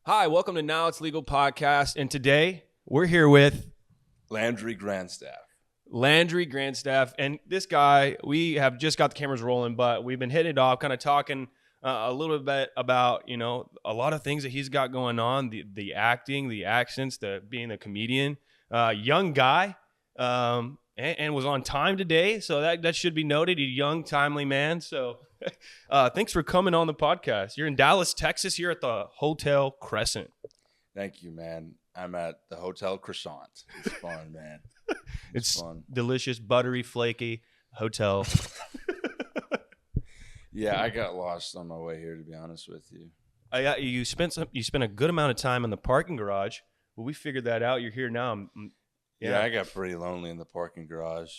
Hi, welcome to Now It's Legal Podcast, and today we're here with Landry Grandstaff. Landry Grandstaff, and this guy, we have just got the cameras rolling, but we've been hitting it off, kind of talking a little bit about, a lot of things that he's got going on, the acting, the accents, the being a comedian, young guy, and was on time today, so that should be noted, a young, timely man, so thanks for coming on the podcast. You're in Dallas, Texas, here at the Hotel Crescent. Thank you, man. I'm at the Hotel Crescent. It's fun, man. It's fun. Delicious, buttery, flaky hotel. Yeah, I got lost on my way here, to be honest with you. You spent a good amount of time in the parking garage. Well, we figured that out. You're here now. Yeah, I got pretty lonely in the parking garage.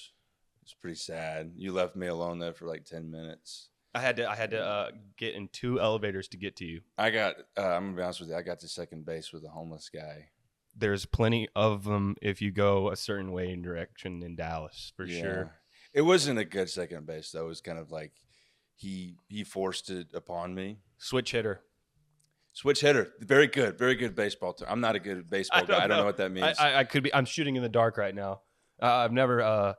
It's pretty sad. You left me alone there for like 10 minutes. I had to get in 2 elevators to get to you. I'm gonna be honest with you. I got to second base with a homeless guy. There's plenty of them if you go a certain way in direction in Dallas, for sure. It wasn't a good second base though. It was kind of like he forced it upon me. Switch hitter. Very good baseball term. I'm not a good baseball guy. I don't know what that means. I could be. I'm shooting in the dark right now. I've never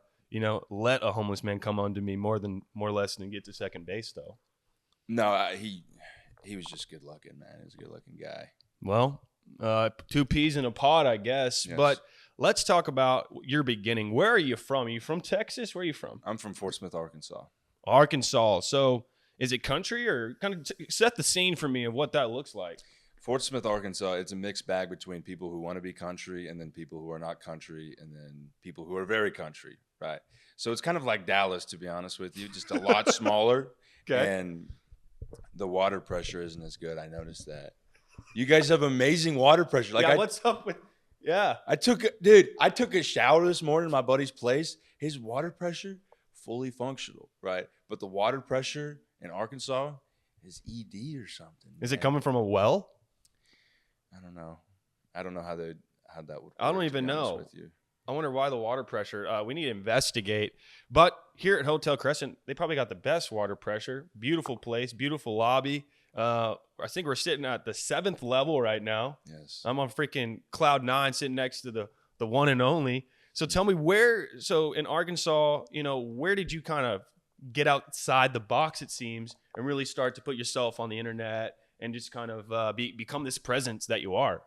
let a homeless man come on to me more or less than get to second base though. No, he was just good looking, man. He was a good looking guy. Well, 2 peas in a pod, I guess. Yes. But let's talk about your beginning. Where are you from? Are you from Texas? Where are you from? I'm from Fort Smith, Arkansas. Arkansas. So is it country, or kind of set the scene for me of what that looks like? Fort Smith, Arkansas, it's a mixed bag between people who want to be country and then people who are not country and then people who are very country, right? So it's kind of like Dallas, to be honest with you, just a lot smaller. Okay. And the water pressure isn't as good. I noticed that. You guys have amazing water pressure. What's up with – yeah. I took a shower this morning at my buddy's place. His water pressure, fully functional, right? But the water pressure in Arkansas is ED or something. Is it coming from a well? I don't know. I don't know how that would work. I don't even know. I wonder why the water pressure. We need to investigate. But here at Hotel Crescent, they probably got the best water pressure. Beautiful place, beautiful lobby. I think we're sitting at the 7th level right now. Yes. I'm on freaking cloud 9 sitting next to the one and only. So tell me so in Arkansas, where did you kind of get outside the box, it seems, and really start to put yourself on the internet and just kind of become this presence that you are?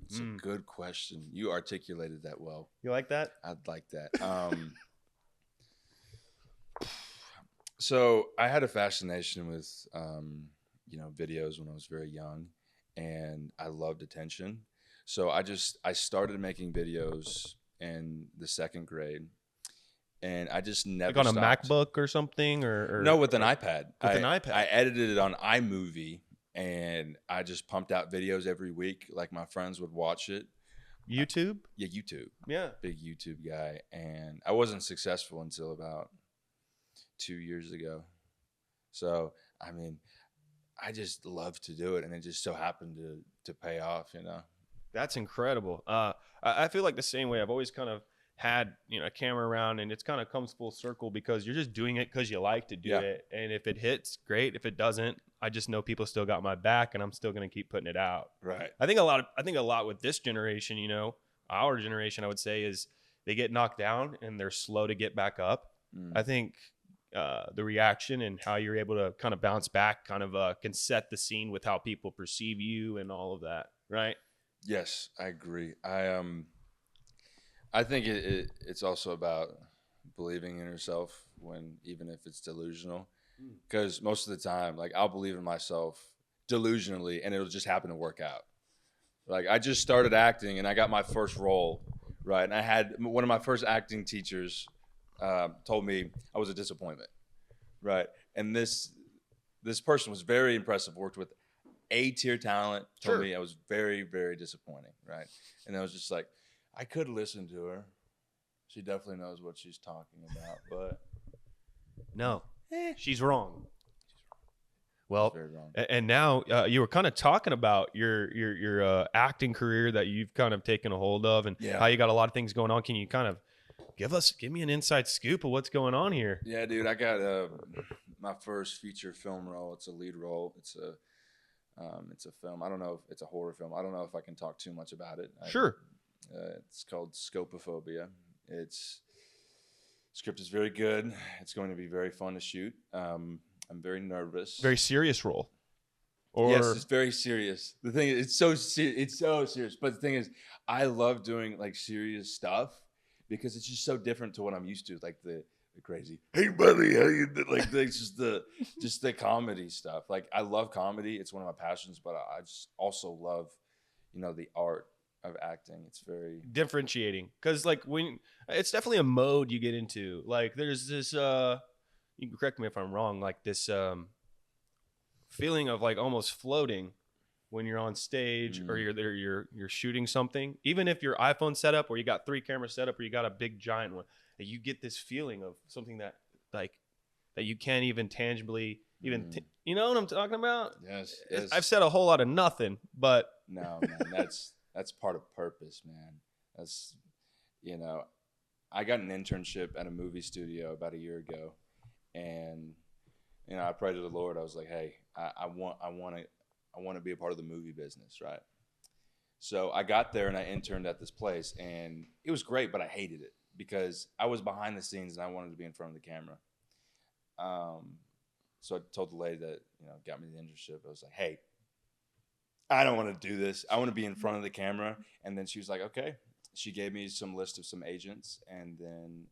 It's a good question. You articulated that well. You like that? I'd like that. So I had a fascination with, videos when I was very young, and I loved attention. So I started making videos in the 2nd grade, and I just never like on stopped. A MacBook or something, or no, with an iPad. With an iPad. I edited it on iMovie, and I just pumped out videos every week. Like my friends would watch it. YouTube? Yeah, YouTube. Yeah. Big YouTube guy. And I wasn't successful until about 2 years ago. So, I mean, I just love to do it, and it just so happened to pay off, That's incredible. I feel like the same way. I've always kind of had a camera around, and it's kind of comes full circle because you're just doing it because you like to do it. And if it hits, great. If it doesn't, I just know people still got my back, and I'm still going to keep putting it out. Right. I think a lot with this generation, our generation, I would say, is they get knocked down and they're slow to get back up. I think the reaction and how you're able to kind of bounce back kind of can set the scene with how people perceive you and all of that, right? Yes, I agree. I think it's also about believing in yourself even if it's delusional, because most of the time, like, I'll believe in myself delusionally and it'll just happen to work out. Like, I just started acting and I got my first role, right? And I had one of my first acting teachers told me I was a disappointment, right? And this person was very impressive, worked with A-tier talent, told me I was very, very disappointing, right? And I was just like, I could listen to her. She definitely knows what she's talking about, but no, she's wrong. Well, very wrong. And now you were kind of talking about your acting career that you've kind of taken a hold of, and how you got a lot of things going on. Can you kind of give me an inside scoop of what's going on here? Yeah, dude, I got my first feature film role. It's a lead role. It's It's a film. I don't know if it's a horror film. I don't know if I can talk too much about it. Sure. It's called Scopophobia. Script is very good. It's going to be very fun to shoot. I'm very nervous. Very serious role. Or yes, it's very serious. The thing is, it's so serious. But the thing is, I love doing like serious stuff because it's just so different to what I'm used to. Like the crazy, hey buddy, how you doing? Like just the comedy stuff. Like I love comedy. It's one of my passions. But I just also love, the art of acting. It's very differentiating, because like when it's definitely a mode you get into. Like there's this you can correct me if I'm wrong, like this feeling of like almost floating when you're on stage or you're there, you're shooting something, even if your iPhone set up or you got 3 cameras set up or you got a big giant one, that you get this feeling of something that like that you can't even tangibly even you know what I'm talking about? Yes. I've said a whole lot of nothing, but no, man, that's part of purpose, man. That's I got an internship at a movie studio about a year ago, and I prayed to the Lord. I was like, hey, I want to be a part of the movie business, right? So I got there and I interned at this place, and it was great, but I hated it because I was behind the scenes and I wanted to be in front of the camera. So I told the lady that got me the internship. I was like, hey, I don't want to do this. I want to be in front of the camera. And then she was like, okay. She gave me some list of some agents, and then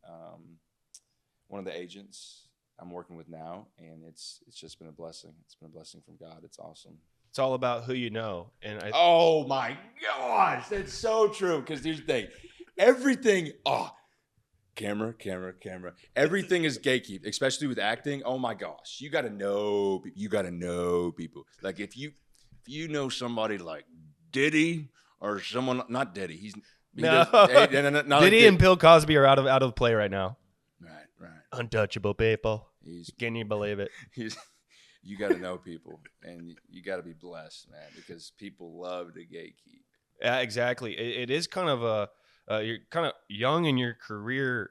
one of the agents I'm working with now, and it's just been a blessing. It's been a blessing from God. It's awesome. It's all about who you know. And oh my gosh, that's so true. Because here's the thing, everything. Camera. Everything is gatekeep, especially with acting. Oh my gosh, you got to know. You got to know people. Like if you know somebody like Diddy or someone, not Diddy. No. Not Diddy like and Bill Cosby are out of play right now. Right. Untouchable people. Can you believe it? You got to know people, and you got to be blessed, man, because people love to gatekeep. Yeah, exactly. It is kind of you're kind of young in your career.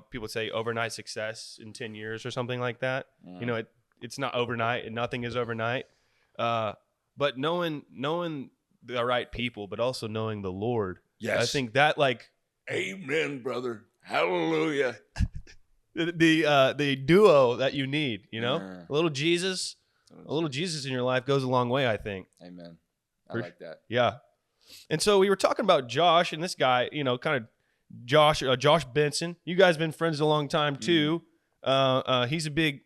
People say overnight success in 10 years or something like that. It's not overnight, and nothing is overnight. But knowing the right people, but also knowing the Lord. Yes. I think that like, amen, brother. Hallelujah. The duo that you need, a little Jesus in your life goes a long way, I think. Amen. I like that. Yeah. And so we were talking about Josh and this guy, kind of Josh Benson. You guys have been friends a long time too. He's a big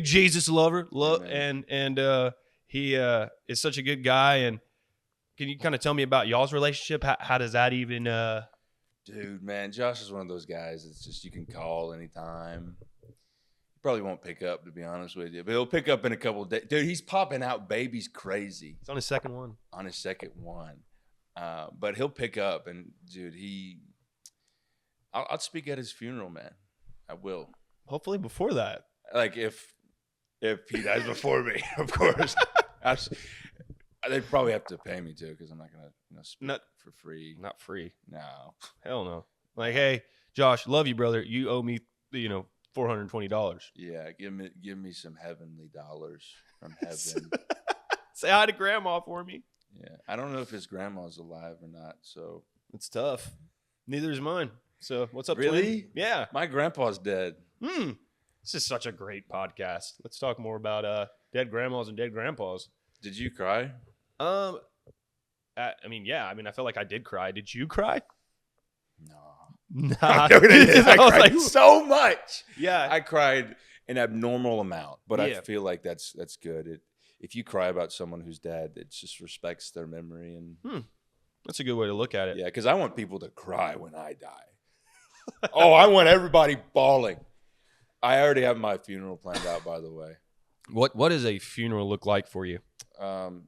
Jesus lover, and he is such a good guy. And can you kind of tell me about y'all's relationship? How does that even? Dude, man, Josh is one of those guys. It's just you can call anytime. He probably won't pick up, to be honest with you, but he'll pick up in a couple of days. Dude, he's popping out babies crazy. It's on his second one. But he'll pick up, and dude, I'll speak at his funeral, man. I will. Hopefully before that. Like if he dies before me, of course. They probably have to pay me too, because I'm not gonna speak for free. Not free. No. Hell no. Like, hey, Josh, love you, brother. You owe me, $420. Yeah, give me some heavenly dollars from heaven. Say hi to Grandma for me. Yeah, I don't know if his grandma's alive or not, so it's tough. Neither is mine. So what's up, really? Twin? Yeah, my grandpa's dead. This is such a great podcast. Let's talk more about dead grandmas and dead grandpas. Did you cry? Yeah. I felt like I did cry. Did you cry? No. Nah. I cried so much. Yeah. I cried an abnormal amount, but I feel like that's good. If you cry about someone who's dead, it just respects their memory. And that's a good way to look at it. Yeah, because I want people to cry when I die. I want everybody bawling. I already have my funeral planned out, by the way. What does a funeral look like for you? You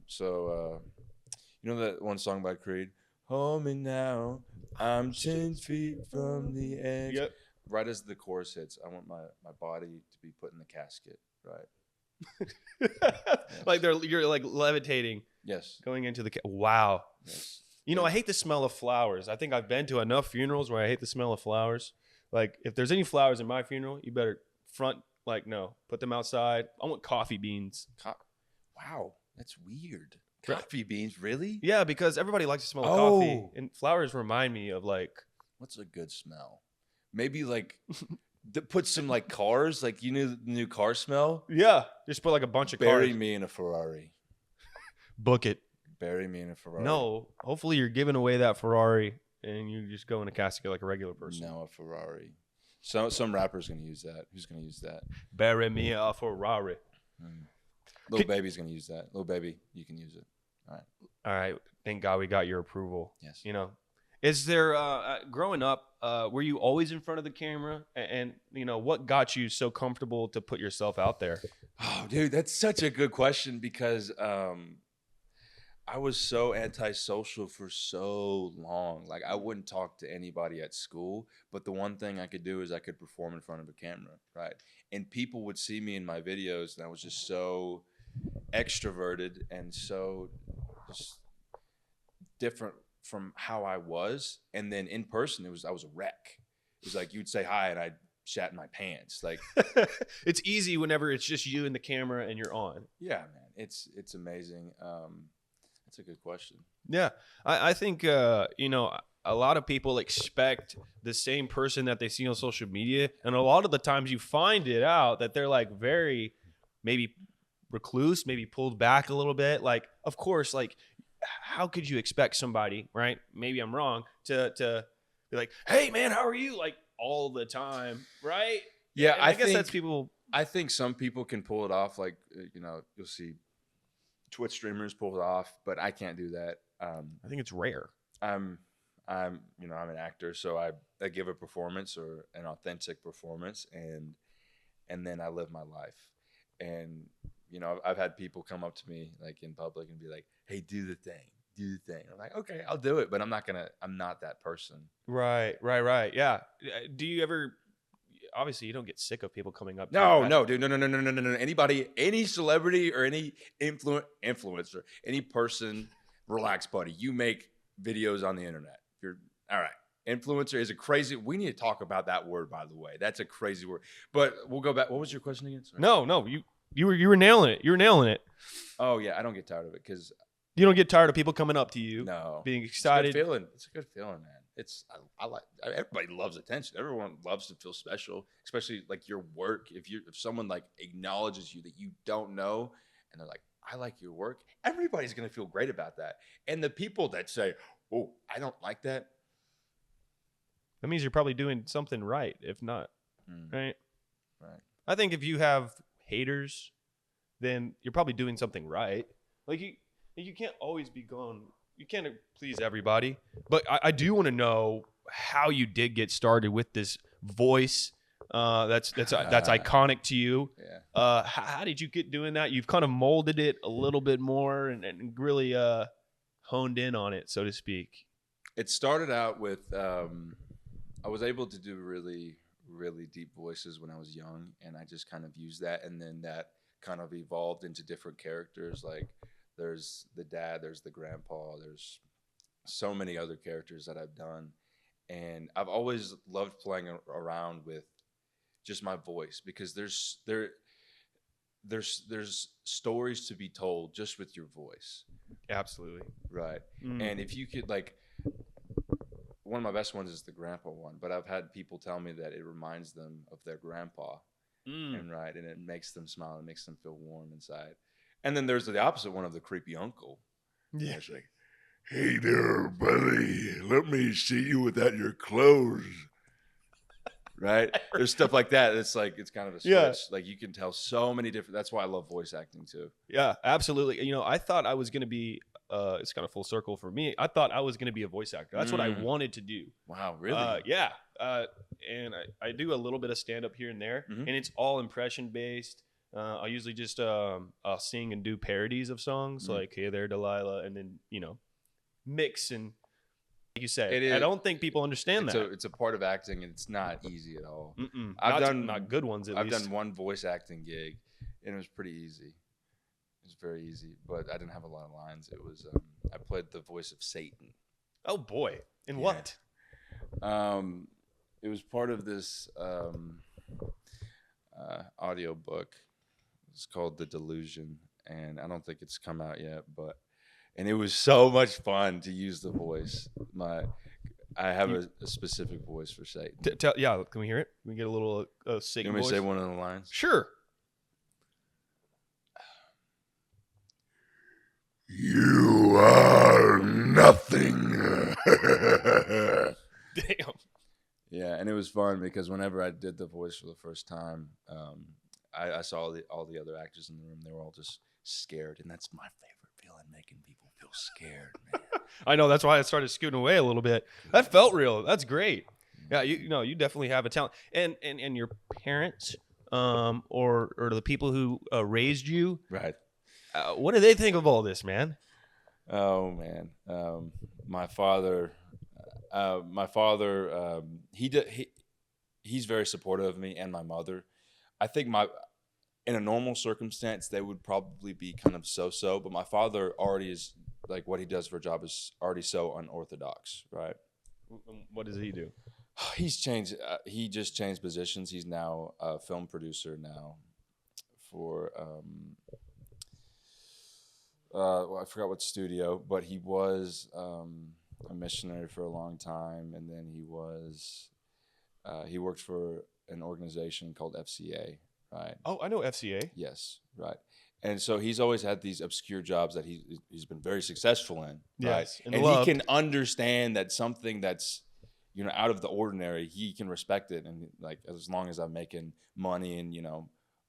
know that one song by Creed? Hold me now, I'm 10 feet from the edge. Yep. Right as the chorus hits, I want my body to be put in the casket, right? Yes. Like you're like levitating. Yes. Going into the wow. Yes. I hate the smell of flowers. I think I've been to enough funerals where I hate the smell of flowers. Like if there's any flowers in my funeral, you better put them outside. I want coffee beans. Wow. That's weird. Right. Coffee beans, really? Yeah, because everybody likes to smell coffee, and flowers remind me of like. What's a good smell? Maybe like put some like cars, like the new car smell. Yeah, just put like a bunch of Bury cars. me in a Ferrari. Book it. Bury me in a Ferrari. No, hopefully you're giving away that Ferrari and you just go in a casket like a regular person. No, a Ferrari. So some rapper's gonna use that. Who's gonna use that? Bury me a Ferrari. Little Baby's gonna use that. Little Baby, you can use it. All right. Thank God we got your approval. Yes. You know, is there growing up? Were you always in front of the camera? And you know, what got you so comfortable to put yourself out there? Oh, dude, that's such a good question because I was so antisocial for so long. Like I wouldn't talk to anybody at school, but the one thing I could do is I could perform in front of a camera, right? And people would see me in my videos, and I was just so extroverted and so just different from how I was. And then in person, I was a wreck. It was like you'd say hi, and I'd shat in my pants. Like It's easy whenever it's just you and the camera and you're on. yeah, man, it's amazing. That's a good question. Yeah, I think you know, a lot of people expect the same person that they see on social media, and a lot of the times you find it out that they're like very maybe recluse, maybe pulled back a little bit. Like, of course, like how could you expect somebody, right? Maybe I'm wrong, to be like, hey man, how are you? Like all the time, right? Yeah, And I guess that's people. I think some people can pull it off. Like you'll see Twitch streamers pull it off, but I can't do that. I think it's rare. I'm I'm an actor, so I give a performance or an authentic performance, and then I live my life. And I've had people come up to me like in public and be like, "Hey, do the thing." I'm like, "Okay, I'll do it," but I'm not that person. Right. Yeah. Do you ever? Obviously, you don't get sick of people coming up to you. No, dude, no. Anybody, any celebrity or any influencer, any person, relax, buddy. You make videos on the internet. You're all right. Influencer is a crazy. We need to talk about that word, by the way. That's a crazy word. But we'll go back. What was your question again? Sorry. No, you were nailing it. You were nailing it. Oh yeah, I don't get tired of it because you don't get tired of people coming up to you. No, being excited. It's a good feeling, man. I like. Everybody loves attention. Everyone loves to feel special, especially like your work. If someone like acknowledges you that you don't know, and they're like, "I like your work," everybody's gonna feel great about that. And the people that say, "Oh, I don't like that," that means you're probably doing something right. If not, right? Right. I think if you have haters, then you're probably doing something right. Like you can't always be going. You can't please everybody. But I do want to know how you did get started with this voice. That's iconic to you. Yeah. How did you get doing that? You've kind of molded it a little bit more and really honed in on it, so to speak. It started out with I was able to do really, really deep voices when I was young, and I just kind of used that, and then that kind of evolved into different characters. Like there's the dad, there's the grandpa, there's so many other characters that I've done, and I've always loved playing around with just my voice because there's stories to be told just with your voice. Absolutely. Right. And if you could, like, one of my best ones is the grandpa one, but I've had people tell me that it reminds them of their grandpa. And it makes them smile and makes them feel warm inside. And then there's the opposite one of the creepy uncle. Yeah. It's like, "Hey there, buddy, let me see you without your clothes." Right? There's stuff like that. It's like, it's kind of a switch. Yeah. Like you can tell so many different, that's why I love voice acting too. Yeah, absolutely. I thought I was going to be, it's kind of full circle for me. I thought I was going to be a voice actor. That's what I wanted to do. Wow, really? Yeah. And I do a little bit of stand up here and there, and it's all impression based. I usually just I'll sing and do parodies of songs like "Hey There, Delilah," and then mix and like you say. I don't think people understand that. It's a part of acting, and it's not easy at all. I've done not good ones. I've done one voice acting gig, and it was pretty easy. It was very easy, but I didn't have a lot of lines. It was I played the voice of Satan. Oh boy! In what? It was part of this audio book. It's called The Delusion, and I don't think it's come out yet. And it was so much fun to use the voice. I have a specific voice for Satan. Yeah, can we hear it? Can we get a little Satan You want me voice? to say one of the lines? Sure. You are nothing. Damn. Yeah, and it was fun because whenever I did the voice for the first time, I saw all the other actors in the room. They were all just scared, and that's my favorite feeling, making people feel scared, man. I know, that's why I started scooting away a little bit. That felt real. That's great. Yeah, you definitely have a talent. And your parents, or the people who raised you, Right. what do they think of all this, man? Oh man, my father, he's very supportive of me and my mother. I think in a normal circumstance, they would probably be kind of so-so, but my father already is, like, what he does for a job is already so unorthodox, right? What does he do? He's changed. He just changed positions. He's now a film producer now for, I forgot what studio, but he was a missionary for a long time, and then he worked for an organization called FCA, right? Oh, I know FCA. Yes, right. And so he's always had these obscure jobs that he's been very successful in, right? Yes, and he can understand that something that's, out of the ordinary, he can respect it, and like, as long as I'm making money and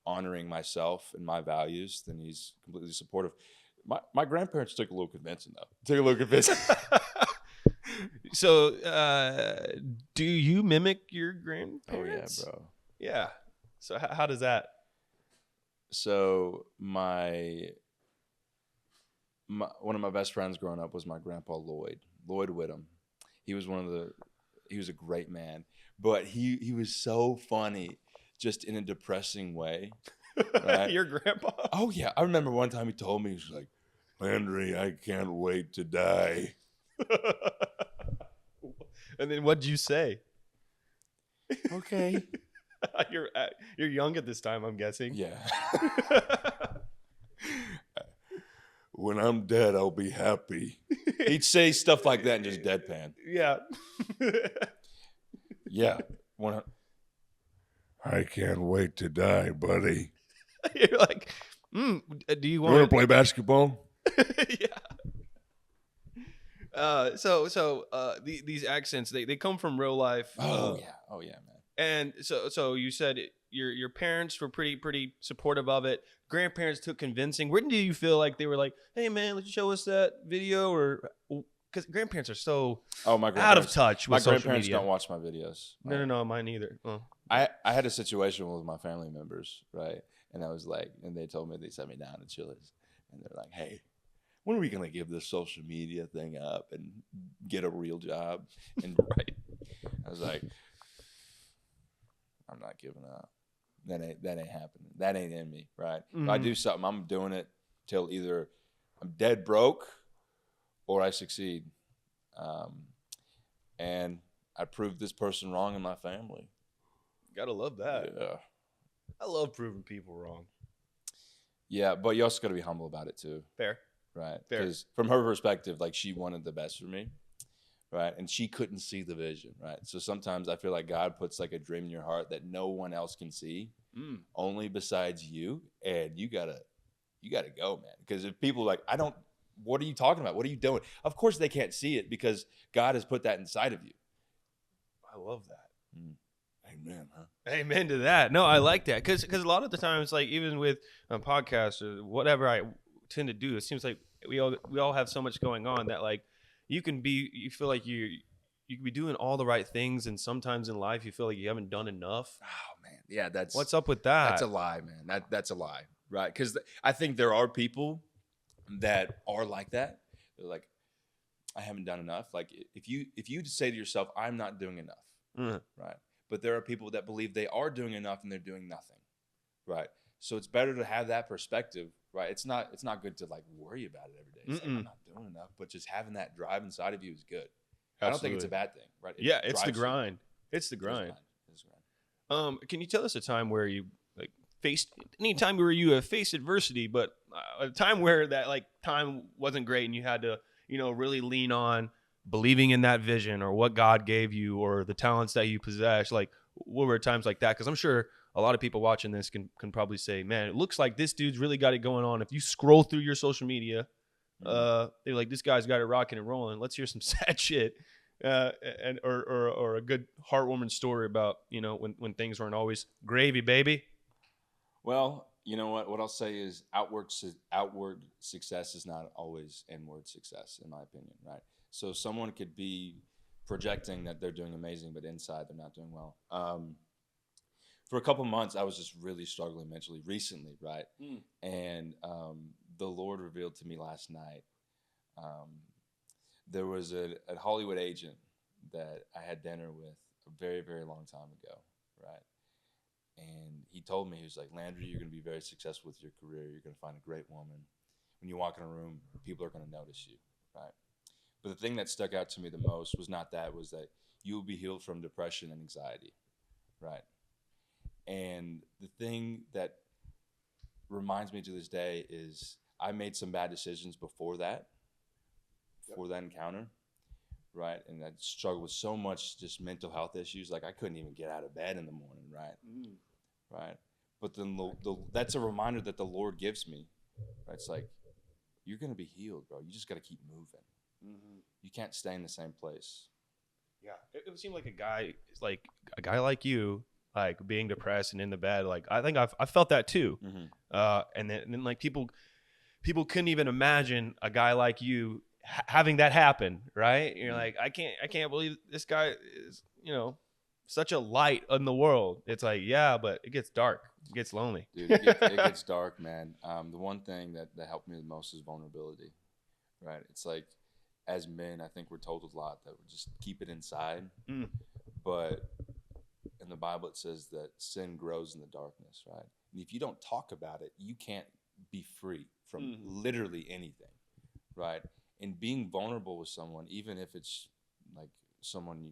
honoring myself and my values, then he's completely supportive. My grandparents took a little convincing, though. So, do you mimic your Oh grandparents? yeah, bro. Yeah. So how does that? So one of my best friends growing up was my grandpa Lloyd Whittam. He was a great man, but he was so funny, just in a depressing way. Right? Your grandpa? Oh yeah, I remember one time he told me, he was like, "Landry, I can't wait to die." And then what'd you say? Okay. You're young at this time, I'm guessing. Yeah. When I'm dead, I'll be happy. He'd say stuff like that and just deadpan. Yeah. Yeah. I can't wait to die, buddy. You're like, do you You want want to play basketball? Yeah. These accents, they come from real life. Oh yeah, man. And so you said your parents were pretty supportive of it. Grandparents took convincing. When do you feel like they were like, "Hey man, let's show us that video," or because grandparents are so out of touch with social grandparents media. don't watch my videos. Right? No, mine either. Oh. I had a situation with my family members, right? And I was like, and they told me, they sat me down at Chili's, and they're like, "Hey, when are we gonna give this social media thing up and get a real job?" And right, I was like, "I'm not giving up. That ain't happening. That ain't in me, right? Mm-hmm. If I do something, I'm doing it till either I'm dead broke or I succeed." And I proved this person wrong in my family. Gotta love that. Yeah. I love proving people wrong. Yeah, but you also got to be humble about it too. Fair. Right. Fair. Because from her perspective, like, she wanted the best for me. Right. And she couldn't see the vision. Right. So sometimes I feel like God puts like a dream in your heart that no one else can see, only besides you. And you gotta go, man. Because if people are like, what are you talking about? What are you doing? Of course they can't see it because God has put that inside of you. I love that. Amen, huh? Amen to that. No, I like that because a lot of the times, like even with podcasts or whatever I tend to do, it seems like we all have so much going on that like you feel like you can be doing all the right things, and sometimes in life you feel like you haven't done enough. Oh man, yeah, what's up with that? That's a lie, man. That's a lie, right? Because I think there are people that are like that. They're like, I haven't done enough. Like if you say to yourself, I'm not doing enough, right? But there are people that believe they are doing enough and they're doing nothing, right? So it's better to have that perspective, right? It's not good to like worry about it every day. It's like, I'm not doing enough, but just having that drive inside of you is good. Absolutely. I don't think it's a bad thing, right? It's the grind. It's the grind. It's the grind. Can you tell us a time where you like faced any time where you have faced adversity, but a time where that like time wasn't great and you had to, really lean on believing in that vision or what God gave you or the talents that you possess. Like, what were times like that? Because I'm sure a lot of people watching this can probably say, man, it looks like this dude's really got it going on. If you scroll through your social media, they're like, this guy's got it rocking and rolling. Let's hear some sad shit. Or a good heartwarming story about, when things weren't always gravy, baby. Well, you know what? What I'll say is outward success is not always inward success, in my opinion, right? So someone could be projecting that they're doing amazing, but inside they're not doing well. For a couple months, I was just really struggling mentally recently, right? And the Lord revealed to me last night. There was a Hollywood agent that I had dinner with a very, very long time ago, right? And he told me, he was like, Landry, you're going to be very successful with your career. You're going to find a great woman. When you walk in a room, people are going to notice you, right? But the thing that stuck out to me the most was that you will be healed from depression and anxiety, right? And the thing that reminds me to this day is I made some bad decisions before that encounter, right? And I struggled with so much just mental health issues. Like I couldn't even get out of bed in the morning, right? Right. But then that's a reminder that the Lord gives me. Right? It's like, you're going to be healed, bro. You just got to keep moving. You can't stay in the same place. Yeah. It would seem like a guy like you, like being depressed and in the bed. Like, I think I've felt that too. And then like people couldn't even imagine a guy like you having that happen, right? You're like, I can't believe this guy is, such a light in the world. It's like, yeah, but it gets dark. It gets lonely. Dude, it gets dark, man. The one thing that helped me the most is vulnerability, right? It's like, as men, I think we're told a lot that we just keep it inside. But in the Bible, it says that sin grows in the darkness, right? And if you don't talk about it, you can't be free from literally anything, right? And being vulnerable with someone, even if it's like someone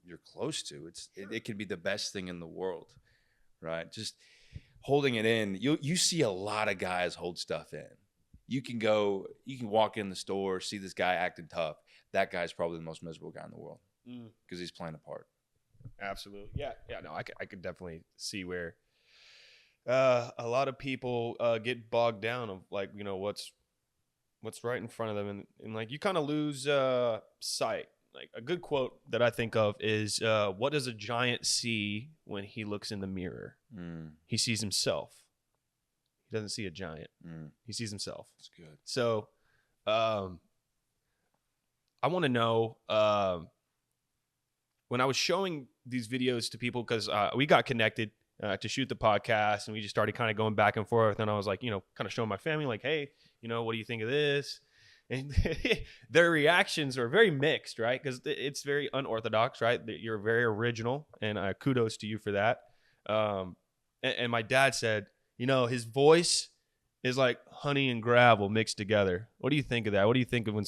you're close to, it can be the best thing in the world, right? Just holding it in. You see a lot of guys hold stuff in. You can walk in the store, see this guy acting tough. That guy's probably the most miserable guy in the world because he's playing a part. Absolutely. Yeah. No, I could definitely see where a lot of people get bogged down of like, what's right in front of them. And like, you kind of lose sight. Like a good quote that I think of is, what does a giant see when he looks in the mirror? He sees himself. He doesn't see a giant. He sees himself. That's good. So I want to know, when I was showing these videos to people, because we got connected to shoot the podcast and we just started kind of going back and forth. And I was like, kind of showing my family like, hey, what do you think of this? And their reactions are very mixed, right? Because it's very unorthodox, right? You're very original, and kudos to you for that. And my dad said, his voice is like honey and gravel mixed together. What do you think of that? What do you think of when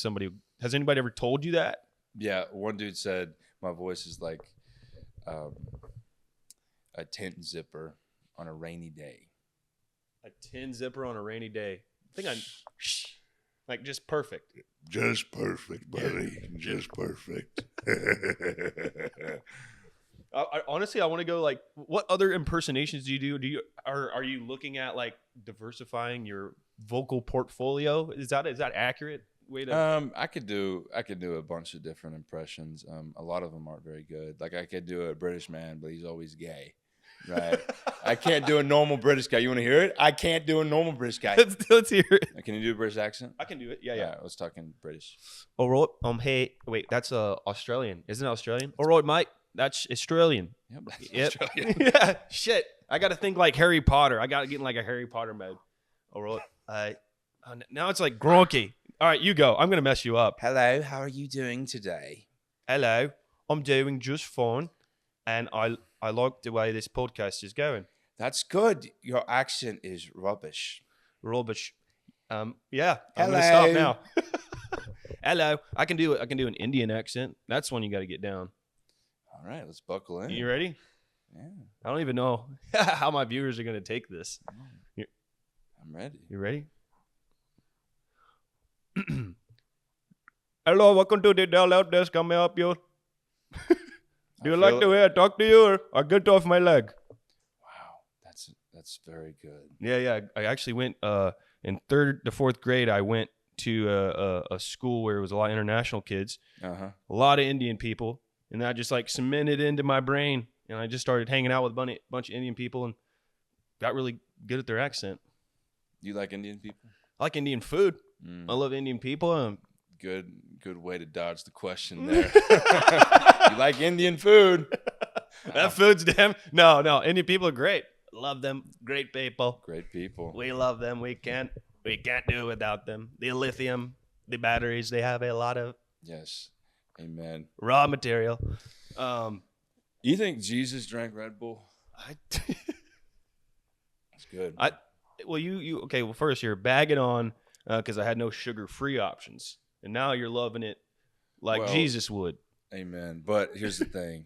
has anybody ever told you that? Yeah, one dude said my voice is like a tent zipper on a rainy day. A tin zipper on a rainy day. I think like just perfect. Just perfect, buddy. Just perfect. Honestly, I want to go like, what other impersonations do you do? Are you looking at like diversifying your vocal portfolio? Is that accurate way to? I could do a bunch of different impressions. A lot of them aren't very good. Like I could do a British man, but he's always gay. Right. I can't do a normal British guy. You want to hear it? I can't do a normal British guy. Let's hear it. Can you do a British accent? I can do it. Yeah. All right, let's talk in British. All right. Hey, wait, that's Australian. Isn't it Australian? All right, mate. That's Australian. Yep. Australian. Yeah. Shit. I got to think like Harry Potter. I got to get in like a Harry Potter mode. All right. Now it's like Gronky. All right, you go. I'm going to mess you up. Hello. How are you doing today? Hello. I'm doing just fine. And I like the way this podcast is going. That's good. Your accent is rubbish. Rubbish. Yeah. Hello. I'm gonna stop now. Hello. I can do an Indian accent. That's one you got to get down. All right, let's buckle in. You ready? Yeah. I don't even know how my viewers are going to take this. I'm ready. You ready? Hello, welcome to the Dell Out Desk. Can I help you? Do you like the way I talk to you, or I get off my leg? Wow, that's very good. Yeah. I actually went in 3rd to 4th grade. I went to a school where it was a lot of international kids, a lot of Indian people, and that just like cemented into my brain. And I just started hanging out with a bunch of Indian people and got really good at their accent. You like Indian people? I like Indian food. I love Indian people. Good way to dodge the question there. You like Indian food? That food's damn. No. Indian people are great. Love them. Great people. Great people. We love them. We can't do it without them. The lithium, the batteries, they have a lot of Yes. Amen. raw material. You think Jesus drank Red Bull? That's good. You okay? Well, first you're bagging on because I had no sugar-free options, and now you're loving it like Jesus would. Amen. But here's the thing.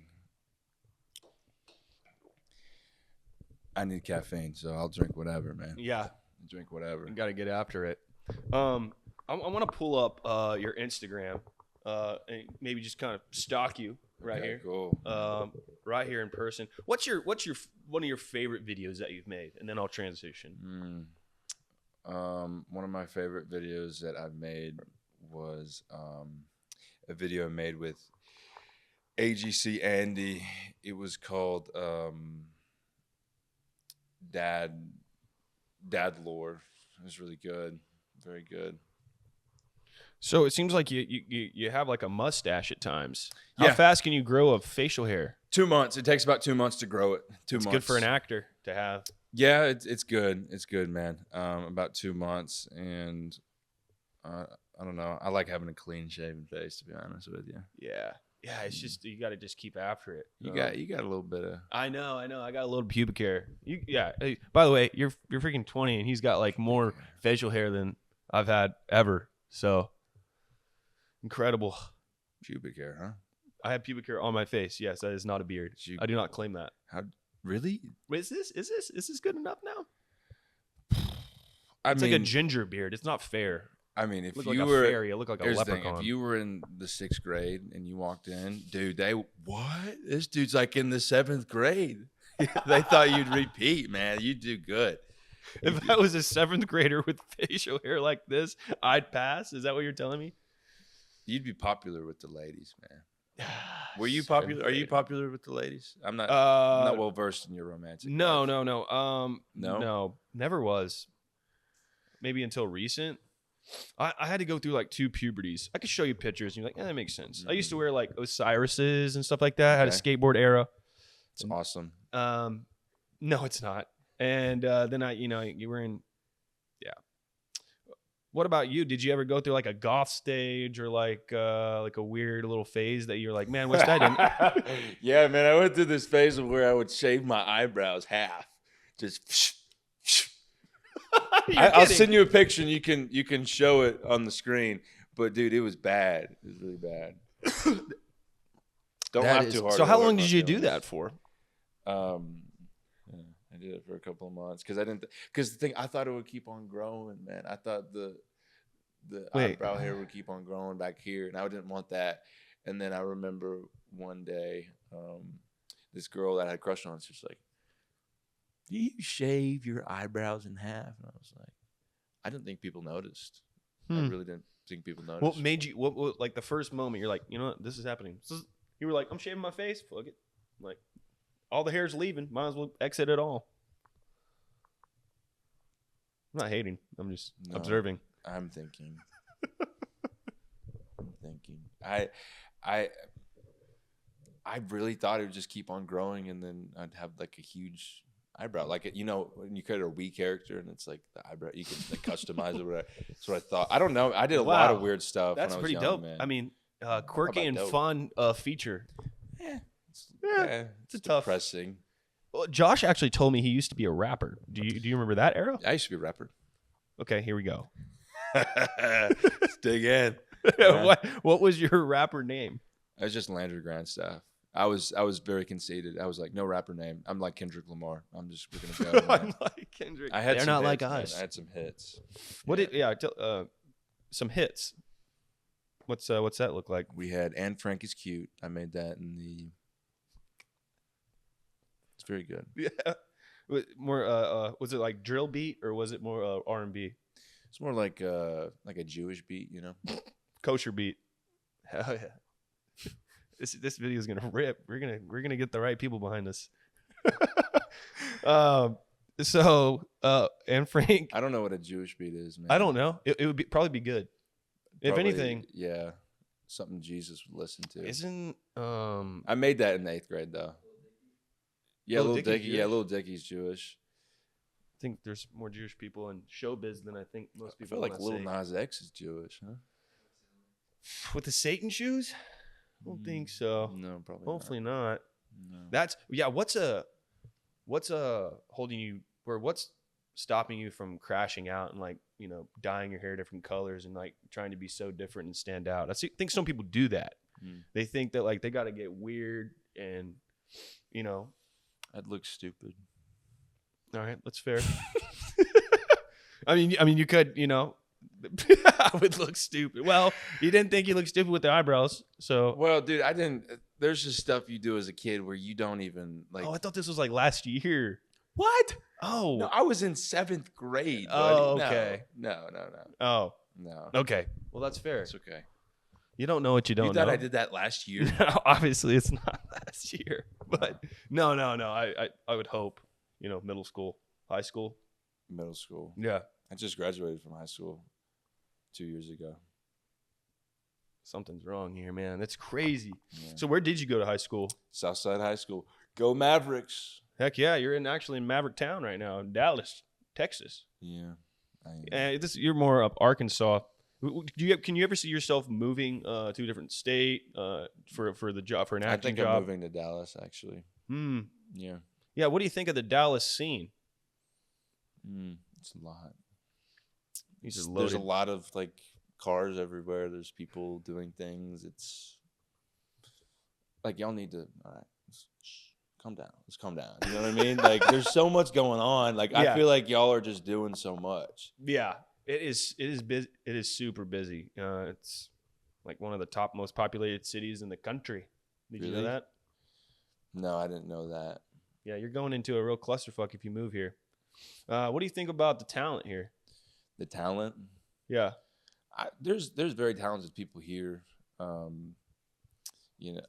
I need caffeine, so I'll drink whatever, man. Yeah, Drink whatever. you got to get after it. I want to pull up your Instagram and maybe just kind of stalk you here. Cool. Right here in person. What's your one of your favorite videos that you've made, and then I'll transition. One of my favorite videos that I've made was a video I made with AGC Andy. It was called Dad Lore. It was really good, very good. So it seems like you have like a mustache at times. How fast can you grow a facial hair? 2 months. It takes about 2 months to grow it. It's good for an actor to have. Yeah, it's good. It's good, man. About 2 months, and I don't know. I like having a clean shaven face, to be honest with you. Yeah. It's just you got to just keep after it. You got a little bit of. I know. I got a little pubic hair. Hey, by the way, you're freaking 20, and he's got like more facial hair than I've had ever. So incredible. Pubic hair, huh? I have pubic hair on my face. Yes, that is not a beard. I do not claim that. How really? Wait, is this good enough now? It's like a ginger beard. It's not fair. I mean, if look you like were, a fairy, I look like a leprechaun. If you were in the 6th grade and you walked in, dude, this dude's like in the 7th grade. They thought you'd repeat, man. You do good. If I was a 7th grader with facial hair like this, I'd pass. Is that what you're telling me? You'd be popular with the ladies, man. Were you popular? Are you popular with the ladies? I'm not well versed in your romantic. No. life. No, never was. Maybe until recent. I had to go through like 2 puberties. I could show you pictures, and you're like, that makes sense. I used to wear like Osiris's and stuff like that. I had a skateboard era. It's awesome. No, it's not. And then you were in, yeah. What about you? Did you ever go through like a goth stage or like a weird little phase that you're like, man, wish I didn't? Yeah, man, I went through this phase of where I would shave my eyebrows half, just. I'll send you a picture and you can show it on the screen. But dude, it was bad. It was really bad. Don't laugh too hard. So how long did you do that for? I did it for a couple of months because the thing I thought it would keep on growing, man. I thought the eyebrow hair would keep on growing back here, and I didn't want that. And then I remember one day, this girl that I had a crush on was just like, "Do you shave your eyebrows in half?" And I was like, I didn't think people noticed. I really didn't think people noticed. What made you? What like the first moment you're like, you know what, this is happening? You were like, I'm shaving my face. Fuck it. Like, all the hair's leaving. Might as well exit it all. I'm not hating. I'm just observing. I'm thinking. I really thought it would just keep on growing, and then I'd have like a huge eyebrow, like when you create a Wii character and it's like the eyebrow, you can like customize it. Whatever. That's what I thought. I don't know. I did a lot of weird stuff. That's when I was pretty young, dope, man. I mean, quirky and fun feature. It's depressing. Well, Josh actually told me he used to be a rapper. Do you remember that era? I used to be a rapper. Okay, here we go. Let's dig in. What was your rapper name? I was just Landry Grandstaff. I was very conceited. I was like, no rapper name. I'm like Kendrick Lamar. We're gonna go. I'm like Kendrick. I had They're some not hits, like man. us. I had some hits. What did some hits? What's that look like? We had "And Frank is Cute." I made that in the. It's very good. Yeah. More was it like drill beat or was it more R&B? It's more like a Jewish beat, you know. Kosher beat. Hell yeah. This video is gonna rip. We're gonna get the right people behind us. And Frank, I don't know what a Jewish beat is, man. I don't know. It would probably be good. If Probably, anything, yeah, something Jesus would listen to. isn't I made that in the 8th grade though. Yeah, Lil Lil Dicky's Dicky. Yeah, Jewish? Lil Dicky's Jewish. I think there's more Jewish people in showbiz than I think most I people. feel like wanna Lil say. Nas X is Jewish, huh? With the Satan shoes? I don't think so. No, probably. Hopefully not. No. That's what's holding you, or what's stopping you from crashing out and like, you know, dyeing your hair different colors and like trying to be so different and stand out? Think some people do that. They think that like they got to get weird and, you know. I'd look stupid. All right, that's fair. I mean, you could, you know, I would look stupid. Well, you didn't think you looked stupid with the eyebrows, so. Well, dude, I didn't. There's just stuff you do as a kid where you don't even like. Oh, I thought this was like last year. What? Oh. No, I was in 7th grade. Oh, buddy. okay. No. Oh. No. Okay. Well, that's fair. It's okay. You don't know what you don't You know. thought I did that last year? No, obviously it's not last year, but no. I would hope, you know, middle school, high school. Middle school. Yeah. I just graduated from high school 2 years ago. Something's wrong here, man. That's crazy. Yeah. So where did you go to high school? Southside High School. Go Mavericks. Heck yeah, you're actually in Maverick Town right now, in Dallas, Texas. Yeah. You're more up Arkansas. Can you ever see yourself moving to a different state for the job, for an acting job? I'm moving to Dallas actually. Yeah. Yeah. What do you think of the Dallas scene? It's a lot. There's a lot of like cars everywhere. There's people doing things. It's like y'all need to. All right, calm down. Let's calm down. You know what I mean? Like there's so much going on. Like I feel like y'all are just doing so much. Yeah, it is busy. It is super busy. It's like one of the top most populated cities in the country. Did you know that? No, I didn't know that. Yeah, you're going into a real clusterfuck if you move here. What do you think about the talent here? The talent? Yeah. There's very talented people here. You know,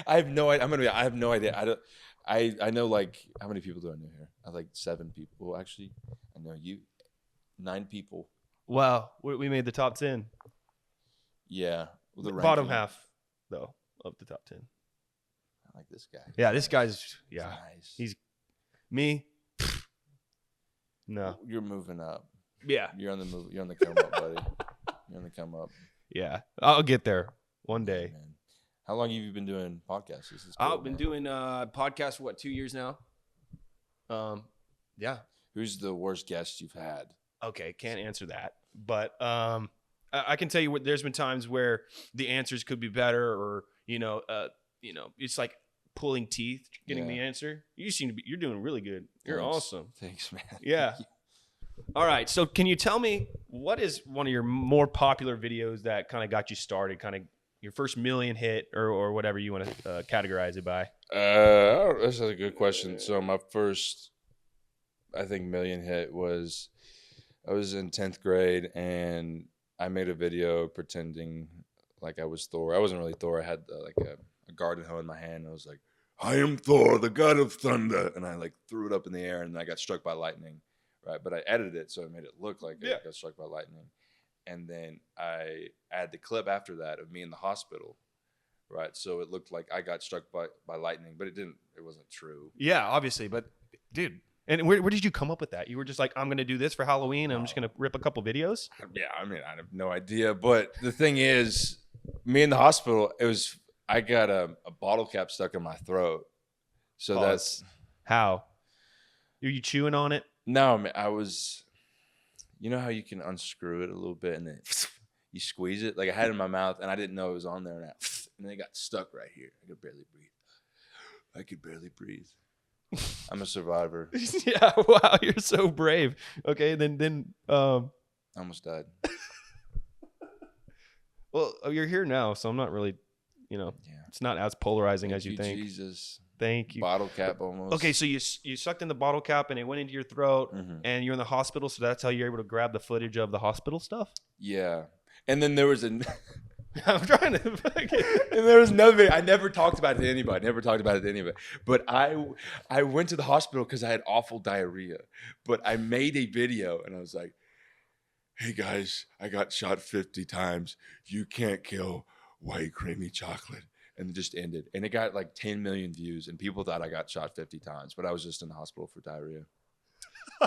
I have no idea. I have no idea. I know like how many people do I know here? I have like 7 people. Well, actually, I know you. 9 people. Wow, we made the top 10. Yeah, the bottom half though of the top 10. I like this guy. Yeah, this guy's nice. He's me. No, you're moving up. Yeah, you're on the move. You're on the come up, buddy. You're on the come up. Yeah, I'll get there one day. Man. How long have you been doing podcasts? I've been doing podcasts for 2 years now. Yeah. Who's the worst guest you've had? Okay, can't answer that, but I can tell you there's been times where the answers could be better, or it's like pulling teeth getting the answer. You're doing really good. You're awesome. Thanks, man. Yeah. All right. So can you tell me what is one of your more popular videos that kind of got you started, kind of your first million hit or whatever you want to categorize it by? That's a good question. So my first, I think, million hit was I was in 10th grade and I made a video pretending like I was Thor. I wasn't really Thor. I had like a garden hoe in my hand. And I was like, I am Thor, the god of thunder. And I like threw it up in the air and I got struck by lightning. Right. But I edited it so it made it look like I got struck by lightning. And then I add the clip after that of me in the hospital. Right. So it looked like I got struck by lightning, but it wasn't true. Yeah, obviously. But dude, and where did you come up with that? You were just like, I'm going to do this for Halloween. And I'm just going to rip a couple videos. Yeah. I mean, I have no idea. But the thing is, me in the hospital, I got a bottle cap stuck in my throat. So that's how? Are you chewing on it? No, man, you know how you can unscrew it a little bit and then you squeeze it? Like I had it in my mouth and I didn't know it was on there. And and then it got stuck right here. I could barely breathe. I'm a survivor. Yeah, wow, you're so brave. Okay, then I almost died. well, you're here now, so I'm not really, Yeah. it's not as polarizing Thank as you you, think. Jesus. Thank you. Bottle cap almost. Okay, so you sucked in the bottle cap and it went into your throat, Mhm. and you're in the hospital, so that's how you're able to grab the footage of the hospital stuff? Yeah. And then there was I'm trying to and there was another video. I never talked about it to anybody. But I went to the hospital because I had awful diarrhea. But I made a video and I was like, hey guys, I got shot 50 times. You can't kill white creamy chocolate. And it just ended. And it got like 10 million views. And people thought I got shot 50 times. But I was just in the hospital for diarrhea.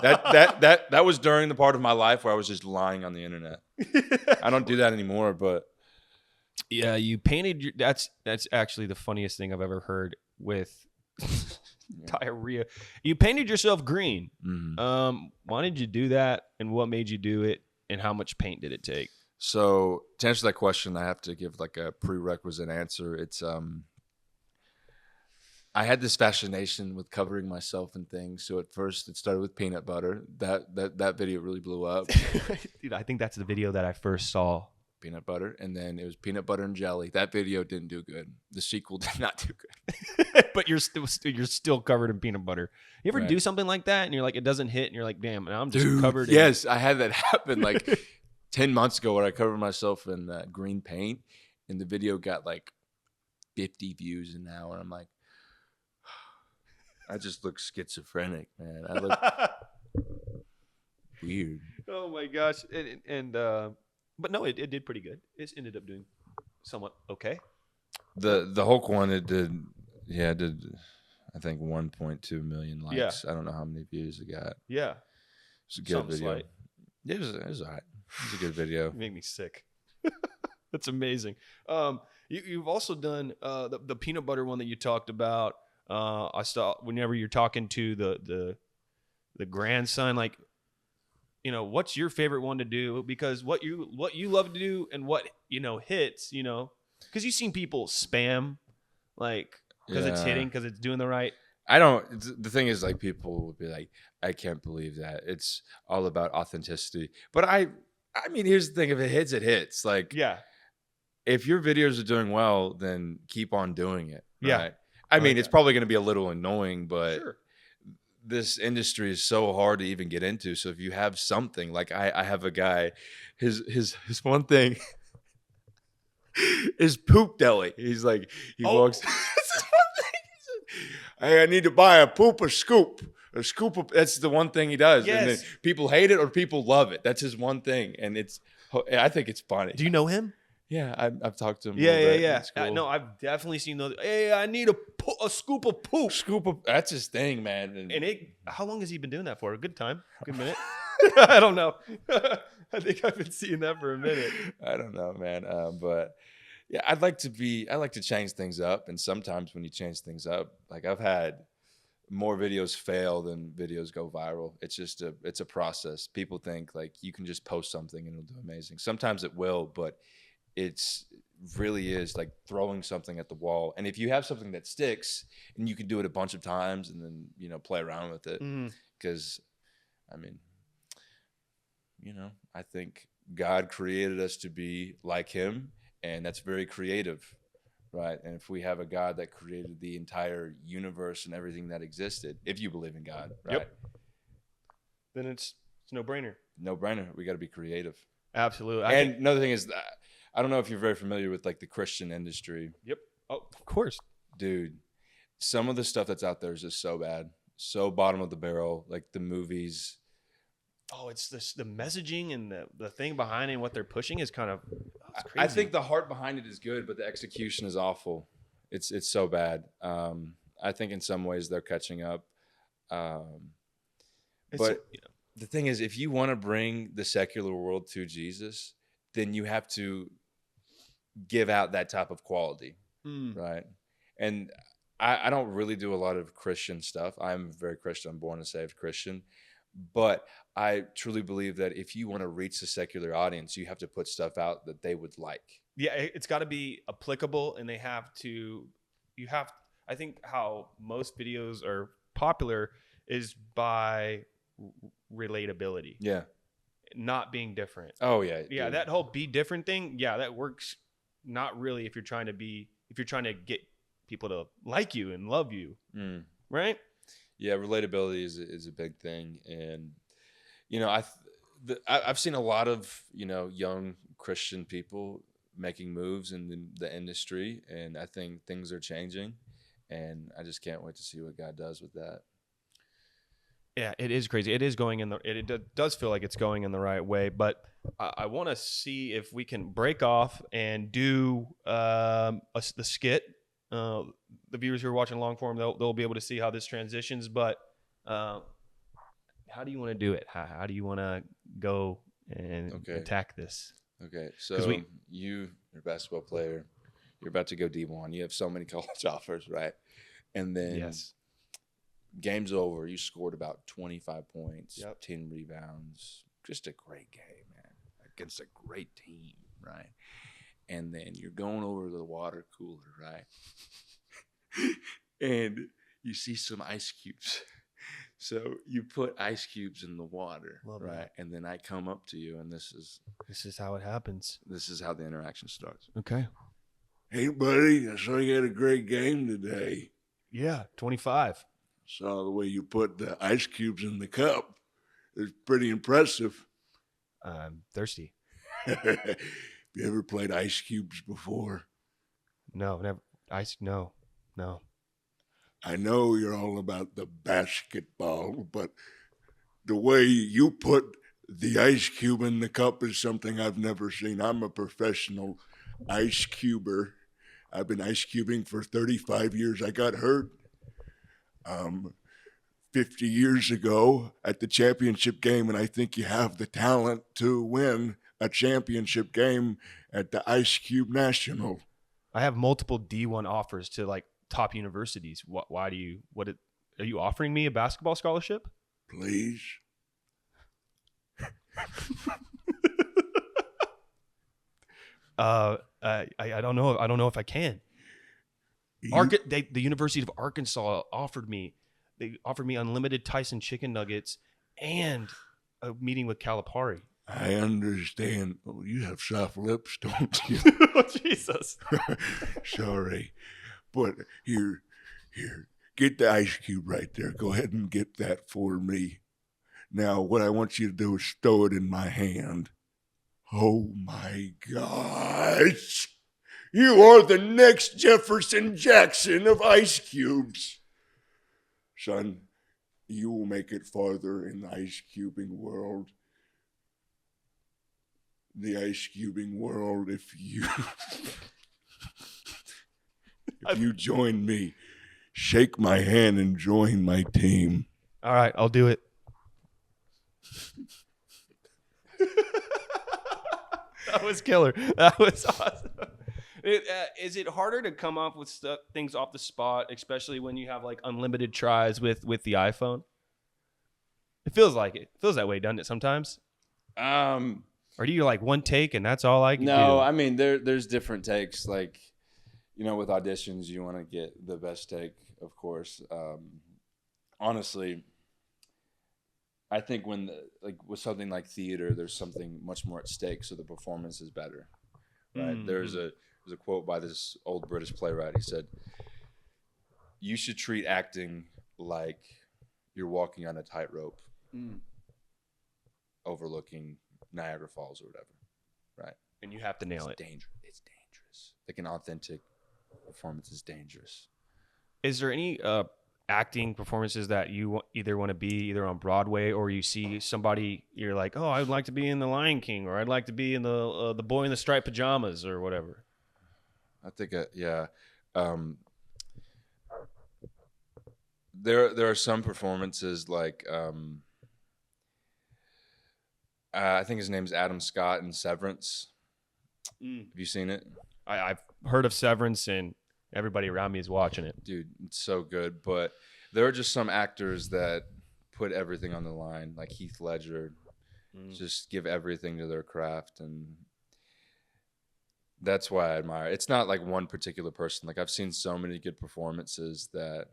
That was during the part of my life where I was just lying on the internet. I don't do that anymore, but Yeah, you painted that's actually the funniest thing I've ever heard with diarrhea. You painted yourself green. Why did you do that, and what made you do it, and how much paint did it take? So to answer that question, I have to give like a prerequisite answer. It's I had this fascination with covering myself in things. So at first it started with peanut butter. That video really blew up. Dude, I think that's the video that I first saw. Peanut butter, and then it was peanut butter and jelly. That video didn't do good. The sequel did not do good. But you're still covered in peanut butter. You ever Right. do something like that and you're like, it doesn't hit, and you're like, damn, now I'm just Dude, covered in yes, I had that happen like 10 months ago where I covered myself in green paint, and the video got like 50 views an hour. I'm like, I just look schizophrenic, man. I look weird. Oh my gosh. But no, it did pretty good. It ended up doing somewhat okay. The Hulk one, it did I think 1.2 million likes. Yeah. I don't know how many views it got. Yeah. It's a good Something video. slight. It was all right. It was a good video. You make me sick. That's amazing. You've also done the peanut butter one that you talked about. I saw whenever you're talking to the grandson, like, what's your favorite one to do? Because what you love to do and what hits, because you've seen people spam, like, because it's Yeah. hitting, because it's doing the right. The thing is, like, people would be like, I can't believe that. It's all about authenticity. But I mean, here's the thing. If it hits, it hits. Like, Yeah. if your videos are doing well, then keep on doing it. Yeah. Right? I mean, like it's that. probably going to be a little annoying, but Sure. this industry is so hard to even get into. So if you have something, like I have a guy, his one thing is poop deli. He's like, he walks. This is one thing. Hey, I need to buy a scoop. A scoop of, that's the one thing he does. And then Yes. people hate it or people love it. That's his one thing. And I think it's funny. Do you know him? Yeah, I've talked to him. a Yeah, little yeah, bit. yeah. It's cool. No, I've definitely seen those. Hey, I need a scoop of poop. Scoop of, that's his thing, man. And how long has he been doing that for? A good time? Good minute? I don't know. I think I've been seeing that for a minute. I don't know, man. But yeah, I like to change things up. And sometimes when you change things up, like, I've had more videos fail than videos go viral. It's just it's a process. People think like you can just post something and it'll do amazing. Sometimes it will, but it's really is like throwing something at the wall. And if you have something that sticks and you can do it a bunch of times and then, play around with it. Because, I mean, I think God created us to be like him, and that's very creative, right? And if we have a God that created the entire universe and everything that existed, if you believe in God, right? Yep. Then it's no brainer. No brainer. We got to be creative. Absolutely. And another thing is that I don't know if you're very familiar with like the Christian industry. Yep. Oh, of course. Dude, some of the stuff that's out there is just so bad, so bottom of the barrel, like the movies. Oh, it's the messaging and the thing behind it and what they're pushing is kind of crazy. I think the heart behind it is good, but the execution is awful. It's so bad. I think in some ways they're catching up. But the thing is, if you want to bring the secular world to Jesus, then you have to give out that type of quality, right? And I don't really do a lot of Christian stuff. I'm very Christian. I'm born and saved Christian. But I truly believe that if you want to reach the secular audience, you have to put stuff out that they would like. Yeah, it's got to be applicable, and I think how most videos are popular is by relatability, Yeah. not being different. Oh yeah. Yeah, dude. that whole be different thing, yeah, that works not really if you're trying to get people to like you and love you, right? Yeah, relatability is a big thing, and I've seen a lot of young Christian people making moves in the industry, and I think things are changing, and I just can't wait to see what God does with that. Yeah, it is crazy. It is going it does feel like it's going in the right way, but I want to see if we can break off and do the skit. The viewers who are watching long form, they'll be able to see how this transitions. But how do you want to do it? How do you want to go and attack this? Okay, so you're a basketball player. You're about to go D1. You have so many college offers, right? And then yes. Game's over. You scored about 25 points, Yep. 10 rebounds. Just a great game, man, against a great team, right? And then you're going over to the water cooler, right? And you see some ice cubes. So you put ice cubes in the water, Love right? that. And then I come up to you, and this is how it happens. This is how the interaction starts. Okay. Hey, buddy, I saw you had a great game today. Yeah, 25. Saw the way you put the ice cubes in the cup. It's pretty impressive. I'm thirsty. Have you ever played ice cubes before? No, never. No. I know you're all about the basketball, but the way you put the ice cube in the cup is something I've never seen. I'm a professional ice cuber. I've been ice cubing for 35 years. I got hurt 50 years ago at the championship game, and I think you have the talent to win a championship game at the Ice Cube National. I have multiple D1 offers to like top universities. Are you offering me a basketball scholarship? Please. I don't know. I don't know if I can. The University of Arkansas offered me unlimited Tyson chicken nuggets and a meeting with Calipari. I understand. Oh, you have soft lips, don't you? Oh, Jesus. Sorry. But here, get the ice cube right there. Go ahead and get that for me. Now, what I want you to do is throw it in my hand. Oh, my gosh. You are the next Jefferson Jackson of ice cubes. Son, you will make it farther in the ice cubing world. The ice cubing world, if you join me, shake my hand and join my team. All right, I'll do it. That was killer. That was awesome. Is it harder to come up with things off the spot, especially when you have like unlimited tries with the iPhone? It feels like it. Feels that way, doesn't it? Sometimes. Or do you like one take and that's all I can do? No, I mean there's different takes. Like, with auditions, you want to get the best take, of course. Honestly, I think with something like theater, there's something much more at stake, so the performance is better. Right? Mm-hmm. There's a quote by this old British playwright. He said, "You should treat acting like you're walking on a tightrope, overlooking Niagara Falls or whatever, right? And you have to nail it. It's dangerous. Like an authentic performance is dangerous." Is there any acting performances that you either want to be either on Broadway or you see somebody you're like, oh, I'd like to be in The Lion King, or I'd like to be in the Boy in the Striped Pajamas or whatever? I think, yeah. There are some performances like I think his name's Adam Scott in Severance. Have you seen it? I've heard of Severance, and everybody around me is watching it. Dude, it's so good. But there are just some actors that put everything on the line, like Heath Ledger, just give everything to their craft. And that's why I admire. It's not like one particular person. Like I've seen so many good performances that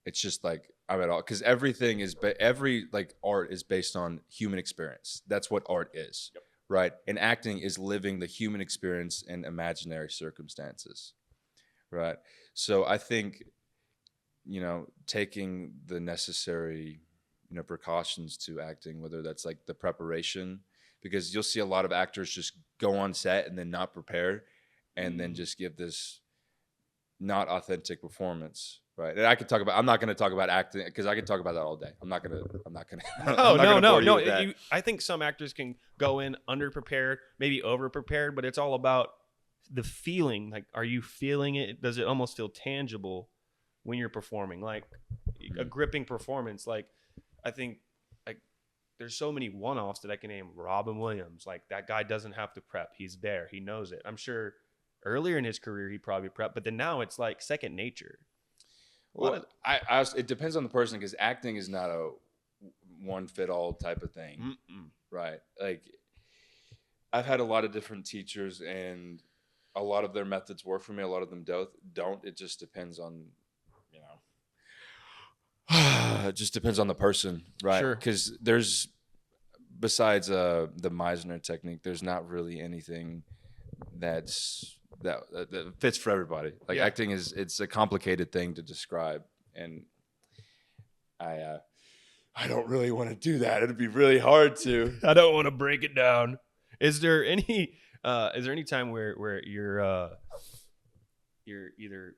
it's just like I'm at all, because everything is every like art is based on human experience. That's what art is, right? And acting is living the human experience in imaginary circumstances, right? So I think, taking the necessary, precautions to acting, whether that's like the preparation, because you'll see a lot of actors just go on set and then not prepare and then just give this not authentic performance. Right. And I'm not going to talk about acting because I can talk about that all day. I'm not going to. No. I think some actors can go in underprepared, maybe overprepared, but it's all about the feeling. Like, are you feeling it? Does it almost feel tangible when you're performing? Like a gripping performance. Like, I think like there's so many one-offs that I can name. Robin Williams, like that guy doesn't have to prep. He's there. He knows it. I'm sure earlier in his career he probably prepped, but then now it's like second nature. Well, it depends on the person, because acting is not a one-fit-all type of thing, right? Like, I've had a lot of different teachers, and a lot of their methods work for me. A lot of them don't. It just depends on, it just depends on the person, right? Sure. Because there's, besides the Meisner technique, there's not really anything that fits for everybody. Like acting it's a complicated thing to describe, and I don't really want to do that. It'd be really hard to. I don't want to break it down. Is there any time where you're either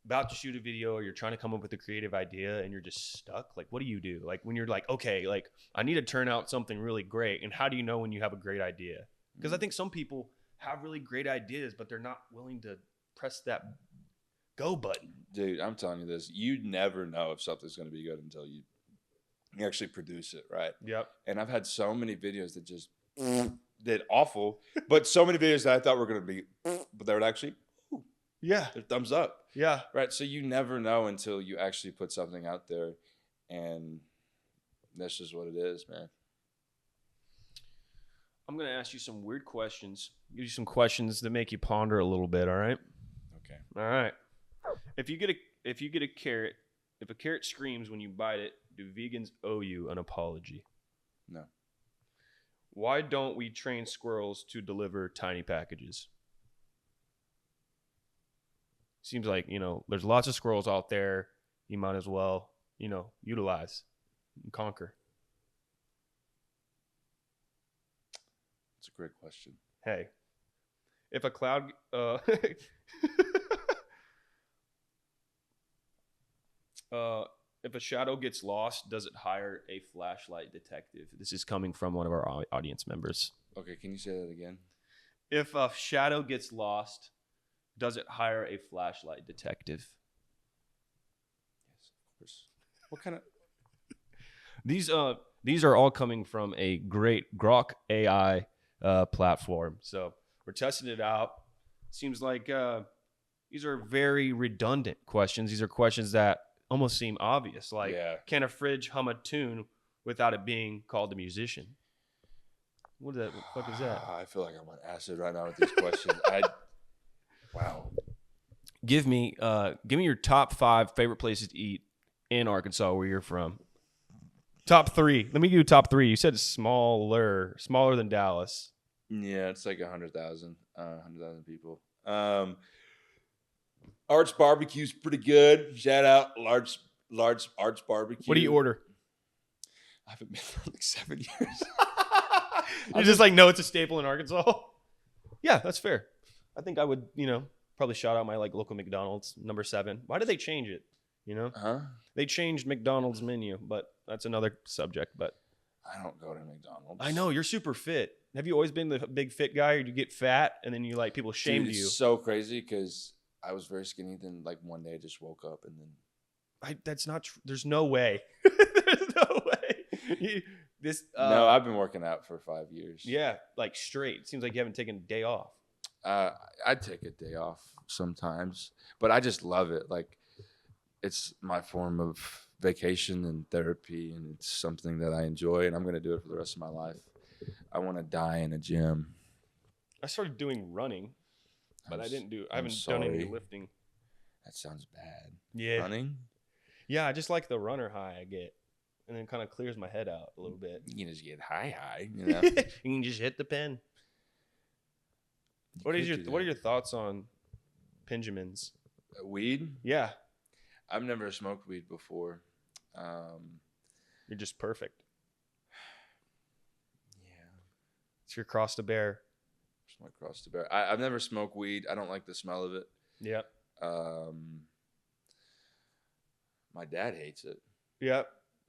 about to shoot a video or you're trying to come up with a creative idea and you're just stuck? Like, what do you do? Like when you're like, okay, like I need to turn out something really great, and how do you know when you have a great idea? Because I think some people have really great ideas, but they're not willing to press that go button. Dude, I'm telling you this. You never know if something's going to be good until you actually produce it, right? Yep. And I've had so many videos that just did awful, but so many videos that I thought were going to be, but they were actually, they're thumbs up. Yeah. Right. So you never know until you actually put something out there, and that's just what it is, man. I'm going to ask you some weird questions. Give you some questions that make you ponder a little bit, all right? Okay. All right. If you get a carrot, if a carrot screams when you bite it, do vegans owe you an apology? No. Why don't we train squirrels to deliver tiny packages? Seems like, there's lots of squirrels out there. You might as well, utilize and conquer. That's a great question. Hey, if a cloud if a shadow gets lost, does it hire a flashlight detective? This is coming from one of our audience members. Okay, can you say that again? If a shadow gets lost, does it hire a flashlight detective? Yes, of course. What kind of? These are all coming from a great Grok AI platform. So we're testing it out. Seems like these are very redundant questions. These are questions that almost seem obvious. Like, can a fridge hum a tune without it being called a musician? What the fuck is that? I feel like I'm on acid right now with these questions. Wow. Give me your top 5 favorite places to eat in Arkansas, where you're from. Top 3. Let me give you top 3. You said smaller than Dallas. Yeah, it's like 100,000 people. Arts Barbecue's pretty good. Shout out large Arts Barbecue. What do you order? I haven't been for like 7 years. You're just like, no, it's a staple in Arkansas. Yeah, that's fair. I think I would, probably shout out my like local McDonald's, number 7. Why did they change it? They changed McDonald's menu, but that's another subject. But I don't go to McDonald's. I know you're super fit. Have you always been the big fit guy, or do you get fat and then you like people shamed you? It's so crazy because I was very skinny. Then like one day I just woke up and then. That's not true. There's no way. There's no way. No, I've been working out for 5 years. Yeah, like straight. It seems like you haven't taken a day off. I take a day off sometimes, but I just love it. Like, it's my form of vacation and therapy, and it's something that I enjoy, and I'm going to do it for the rest of my life. I want to die in a gym. I started doing running, but I haven't done any lifting. That sounds bad. Yeah. Running? Yeah, I just like the runner high I get, and then kind of clears my head out a little bit. You can just get high, you know? You can just hit the pen. What are your thoughts on Benjamins? Weed? Yeah. I've never smoked weed before. You're just perfect. Yeah. It's your cross to bear. It's my cross to bear. I've never smoked weed. I don't like the smell of it. Yep. My dad hates it. Yep.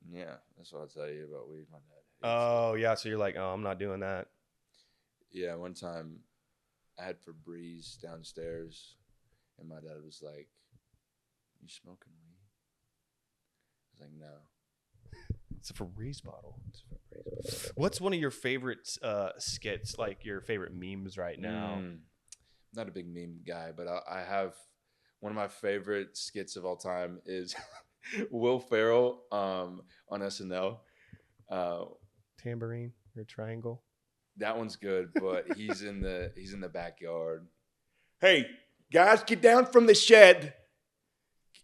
Yeah, that's what I'll tell you about weed. My dad hates Oh, yeah. So you're like, oh, I'm not doing that. Yeah, one time I had Febreze downstairs, and my dad was like, "You smoking weed?" I was like, "No." It's a Febreze bottle. What's one of your favorite skits, like your favorite memes right now? Not a big meme guy, but I have one of my favorite skits of all time is Will Ferrell on SNL. Tambourine or triangle? That one's good, but he's in the backyard. Hey, guys, get down from the shed.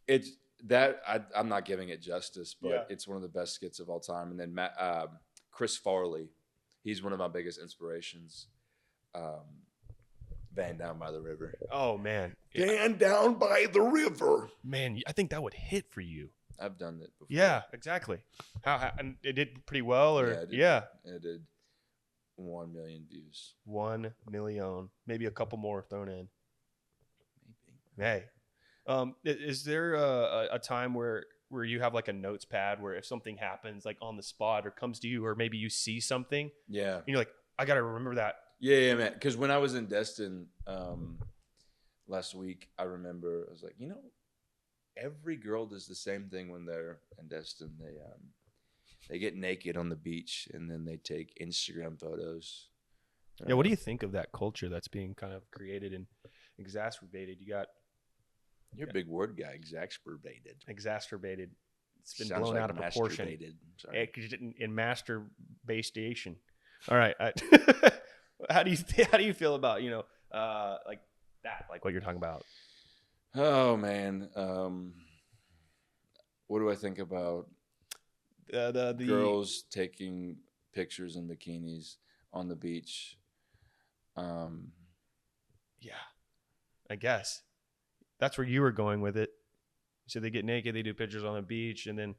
It's that I'm not giving it justice, but it's one of the best skits of all time. And then Chris Farley, he's one of my biggest inspirations. Van Down by the River. Oh man, Van Down by the River. Man, I think that would hit for you. I've done it before. Yeah, exactly. How and it did pretty well, or It did 1 million views. 1 million, maybe a couple more thrown in. Maybe. Hey, is there a time where you have like a notes pad where if something happens like on the spot or comes to you, or maybe you see something, Yeah, and you're like, I gotta remember that. Yeah, man. Because when I was in Destin last week, I remember I was like, every girl does the same thing when they're in Destin. They get naked on the beach and then they take Instagram photos. Yeah, what do you think of that culture that's being kind of created and exacerbated? You're a big word guy. Exacerbated. It's been blown out of proportion. In masturbation. All right. How do you feel about like that, like what you're talking about? Oh man, what do I think about the girls taking pictures in bikinis on the beach? Yeah, I guess that's where you were going with it. So they get naked, they do pictures on the beach, and then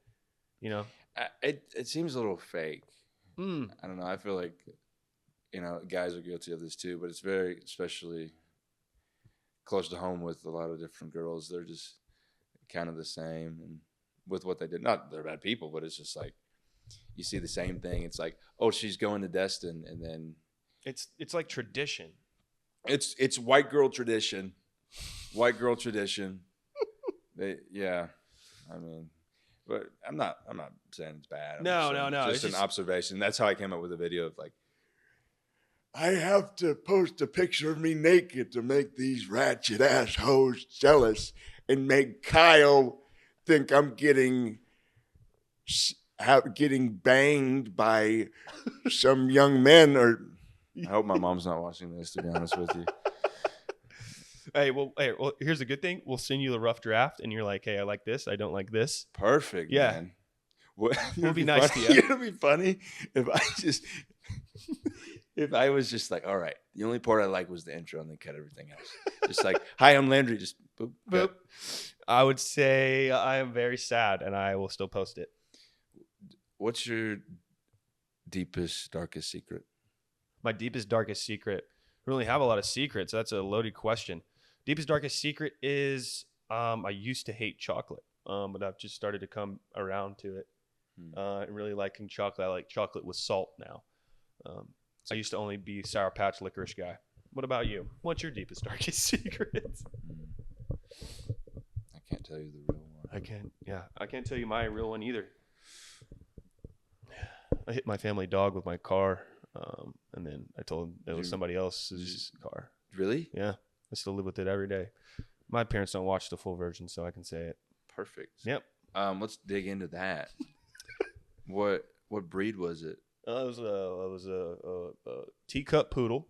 it seems a little fake. I don't know. I feel like guys are guilty of this too, but it's very, especially close to home with a lot of different girls. They're just kind of the same, and with what they did, not they're bad people, but it's just like you see the same thing. It's like, oh, she's going to Destin, and then it's like tradition. It's white girl tradition. White girl tradition. I mean, but I'm not saying it's bad. No. Just an observation. That's how I came up with a video of like, I have to post a picture of me naked to make these ratchet assholes jealous and make Kyle think I'm getting banged by some young men. Or I hope my mom's not watching this, to be honest with you. Hey, well, here's the good thing. We'll send you the rough draft, and you're like, hey, I like this. I don't like this. Perfect, yeah. Man. It'll be nice to you. It'll be funny if I was just like, all right, the only part I like was the intro, and then cut everything else. Just like, hi, I'm Landry. Just boop, boop. I would say I am very sad, and I will still post it. What's your deepest, darkest secret? My deepest, darkest secret. I don't really have a lot of secrets. That's a loaded question. Deepest, darkest secret is I used to hate chocolate, but I've just started to come around to it. Really liking chocolate. I like chocolate with salt now. I used to only be Sour Patch licorice guy. What about you? What's your deepest, darkest secret? I can't tell you the real one. I can't tell you my real one either. I hit my family dog with my car, and then I told him it was somebody else's car. Really? Yeah. I still live with it every day. My parents don't watch the full version, so I can say it. Perfect. Yep. Let's dig into that. What breed was it? It was a teacup poodle.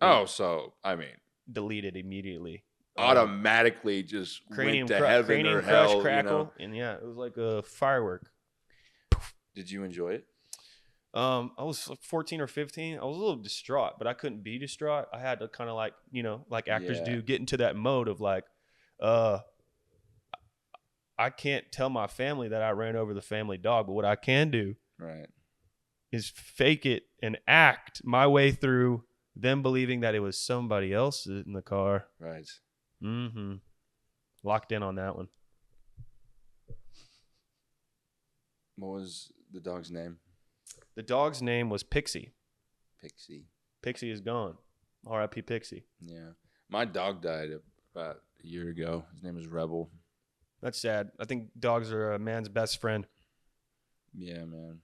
Oh, so I mean, Deleted immediately. automatically just Cranium went to heaven cranium or crush hell. crackle, and yeah, it was like a firework. Did you enjoy it? I was like 14 or 15. I was a little distraught, but I couldn't be distraught. I had to kind of like, like actors Yeah. do, get into that mode of like, I can't tell my family that I ran over the family dog, but what I can do Right. is fake it and act my way through them believing that it was somebody else in the car. Right. Mm-hmm. Locked in on that one. What was the dog's name? The dog's name was Pixie. Pixie. Pixie is gone. R.I.P. Pixie. Yeah. My dog died about a year ago. His name was Rebel. That's sad. I think dogs are a man's best friend. Yeah, man.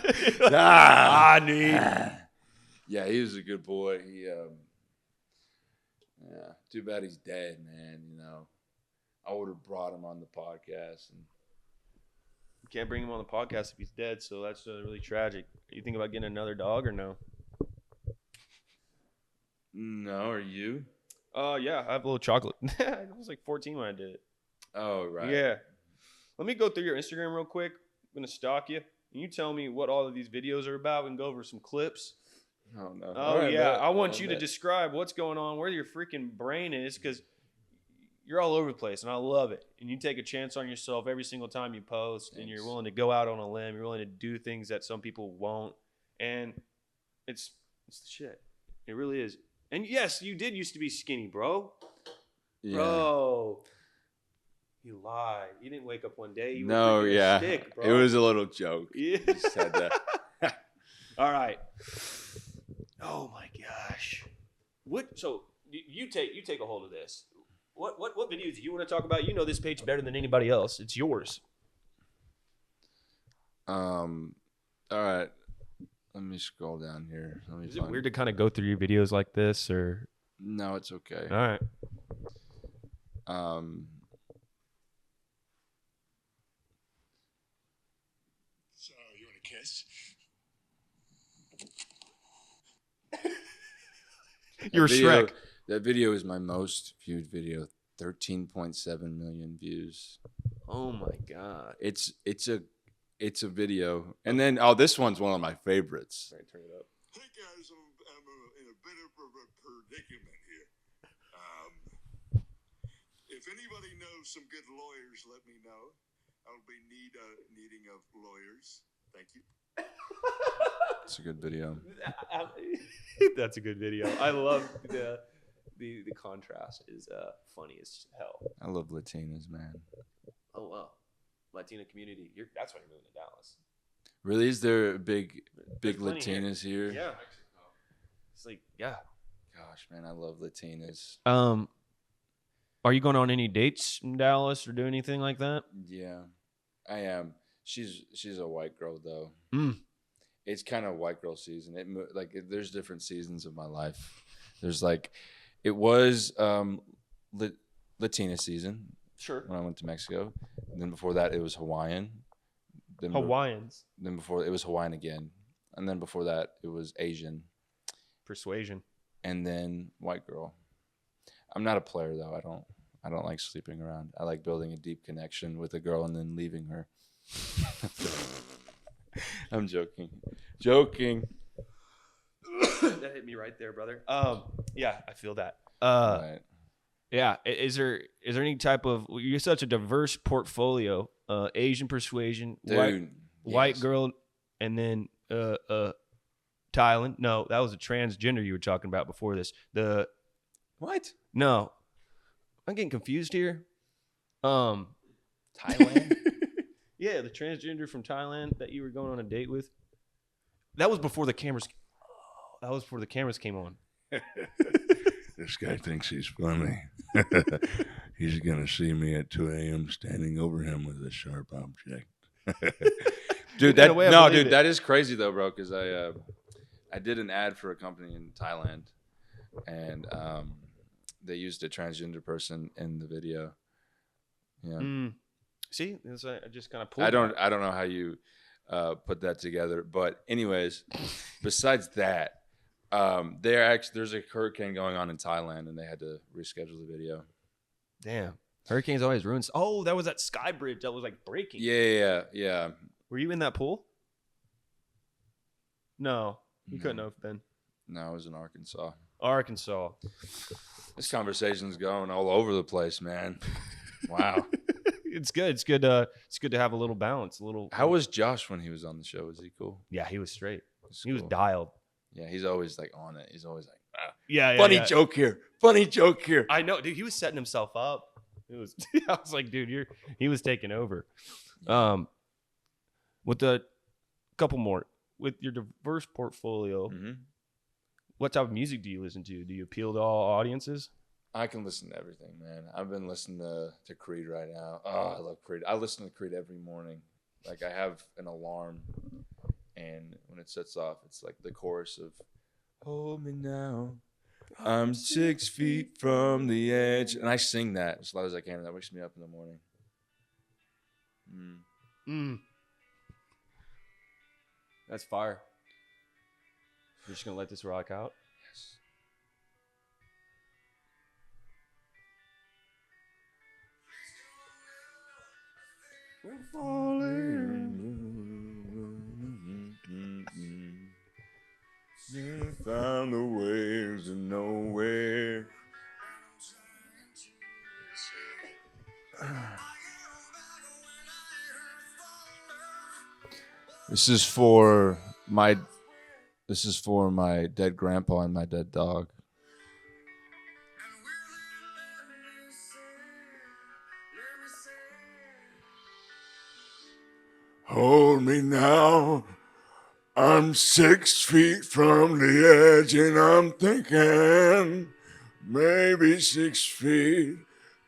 I need. Yeah, he was a good boy. Yeah. Too bad he's dead, man. I would have brought him on the podcast. And You can't bring him on the podcast if he's dead, so that's really tragic. You think about getting another dog or no? no, are you? Yeah, I have a little chocolate. I was like 14 when I did it. Oh, right. Yeah. Let me go through your Instagram real quick. I'm going to stalk you. And you tell me what all of these videos are about. We can go over some clips. Oh, no. Oh, Right, yeah. bet. I want Oh, you to bet. describe what's going on, where your freaking brain is, because you're all over the place, and I love it. And you take a chance on yourself every single time you post, and you're Thanks. willing to go out on a limb. You're willing to do things that some people won't. And it's the shit. It really is. And yes, you did used to be skinny, bro. Yeah. Bro. You lied. You didn't wake up one day. You No, were freaking yeah. a stick, bro. It was a little joke. Yeah. Just said that. All right. Oh my gosh. So you take a hold of this. What videos do you want to talk about? You know this page better than anybody else. It's yours. All right. Let me scroll down here. Is it weird to kind of go through your videos like this, or? No, it's okay. All right. So, you want a kiss? You're Shrek. That video is my most viewed video. 13.7 million views. Oh my god. It's a video. And then this one's one of my favorites. All right, turn it up. Hey guys, I'm in a bit of a predicament here. If anybody knows some good lawyers, let me know. I'll be needing of lawyers. Thank you. It's a good video. That's a good video. I love the contrast is funny as hell. I love Latinas, man. Oh wow, Latina community. That's why you're moving to Dallas. Really? Is there big There's plenty here. Latinas here? Yeah. It's like Gosh, man, I love Latinas. Are you going on any dates in Dallas or do anything like that? Yeah, I am. She's a white girl though. Mm. It's kind of white girl season. There's different seasons of my life. There's it was Latina season Sure. when I went to Mexico. And then before that, it was Hawaiian. Hawaiians. Then before it was Hawaiian again, and then before that, it was Asian, Persuasion. and then white girl. I'm not a player though. I don't like sleeping around. I like building a deep connection with a girl and then leaving her. I'm joking. That hit me right there, brother. Yeah, I feel that. Right. Yeah. Is there any type of? You're such a diverse portfolio. Asian persuasion, Dude, white yes. girl, and then Thailand. No, that was a transgender you were talking about before this. What? No, I'm getting confused here. Thailand? Yeah, the transgender from Thailand that you were going on a date with. That was before the cameras. That was before the cameras came on. This guy thinks he's funny. He's going to see me at 2 a.m. standing over him with a sharp object. Dude, In a way, I believe it. that is crazy though, bro. Because I did an ad for a company in Thailand, and they used a transgender person in the video. Yeah. See, I just kind of pulled. I don't know how you put that together, but anyways, besides that, there's a hurricane going on in Thailand, and they had to reschedule the video. Damn, hurricanes always ruin. Oh, that was that sky bridge that was like breaking. Yeah. Were you in that pool? No, you couldn't have been. No, I was in Arkansas. Arkansas. This conversation's going all over the place, man. Wow. It's good. It's good to have a little balance. How was Josh when he was on the show? Was he cool? Yeah, he was straight. He Cool. was dialed. Yeah, he's always like on it. He's always like, yeah. Funny joke here. Funny joke here. I know, dude. He was setting himself up. It was. I was like, dude, he was taking over. With a couple more with your diverse portfolio. mm-hmm. What type of music do you listen to? Do you appeal to all audiences? I can listen to everything, man. I've been listening to Creed right now. Oh, I love Creed. I listen to Creed every morning. Like, I have an alarm, and when it sets off, it's like the chorus of "Hold Me Now, I'm 6 feet from the edge," and I sing that as loud as I can, and that wakes me up in the morning. That's fire. You're just gonna let this rock out? Yes. We're falling. Found the waves of nowhere. This is for my dead grandpa and my dead dog. Hold me now. I'm 6 feet from the edge, and I'm thinking maybe 6 feet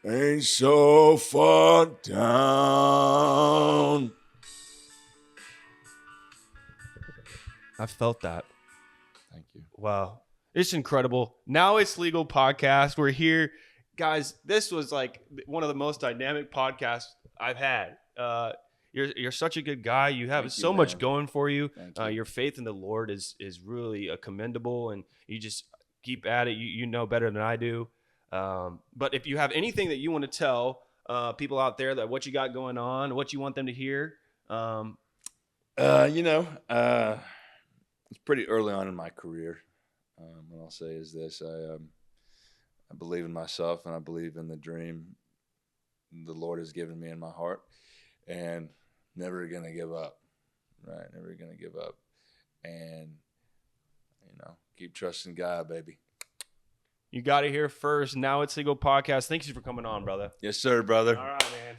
ain't so far down. I felt that. Thank you. Wow. It's incredible. Now It's Legal podcast. We're here. Guys, this was like one of the most dynamic podcasts I've had. You're such a good guy. You have Thank you, so much man. going for you. Thank you. Your faith in the Lord is really commendable, and you just keep at it. You know better than I do. But if you have anything that you want to tell people out there, that what you got going on, what you want them to hear. It's pretty early on in my career. What I'll say is this: I believe in myself, and I believe in the dream the Lord has given me in my heart, and never gonna give up. Right, never gonna give up, and keep trusting God, baby. You got it here first. Now It's Legal podcast. Thank you for coming on, brother. Yes, sir, brother. All right, man.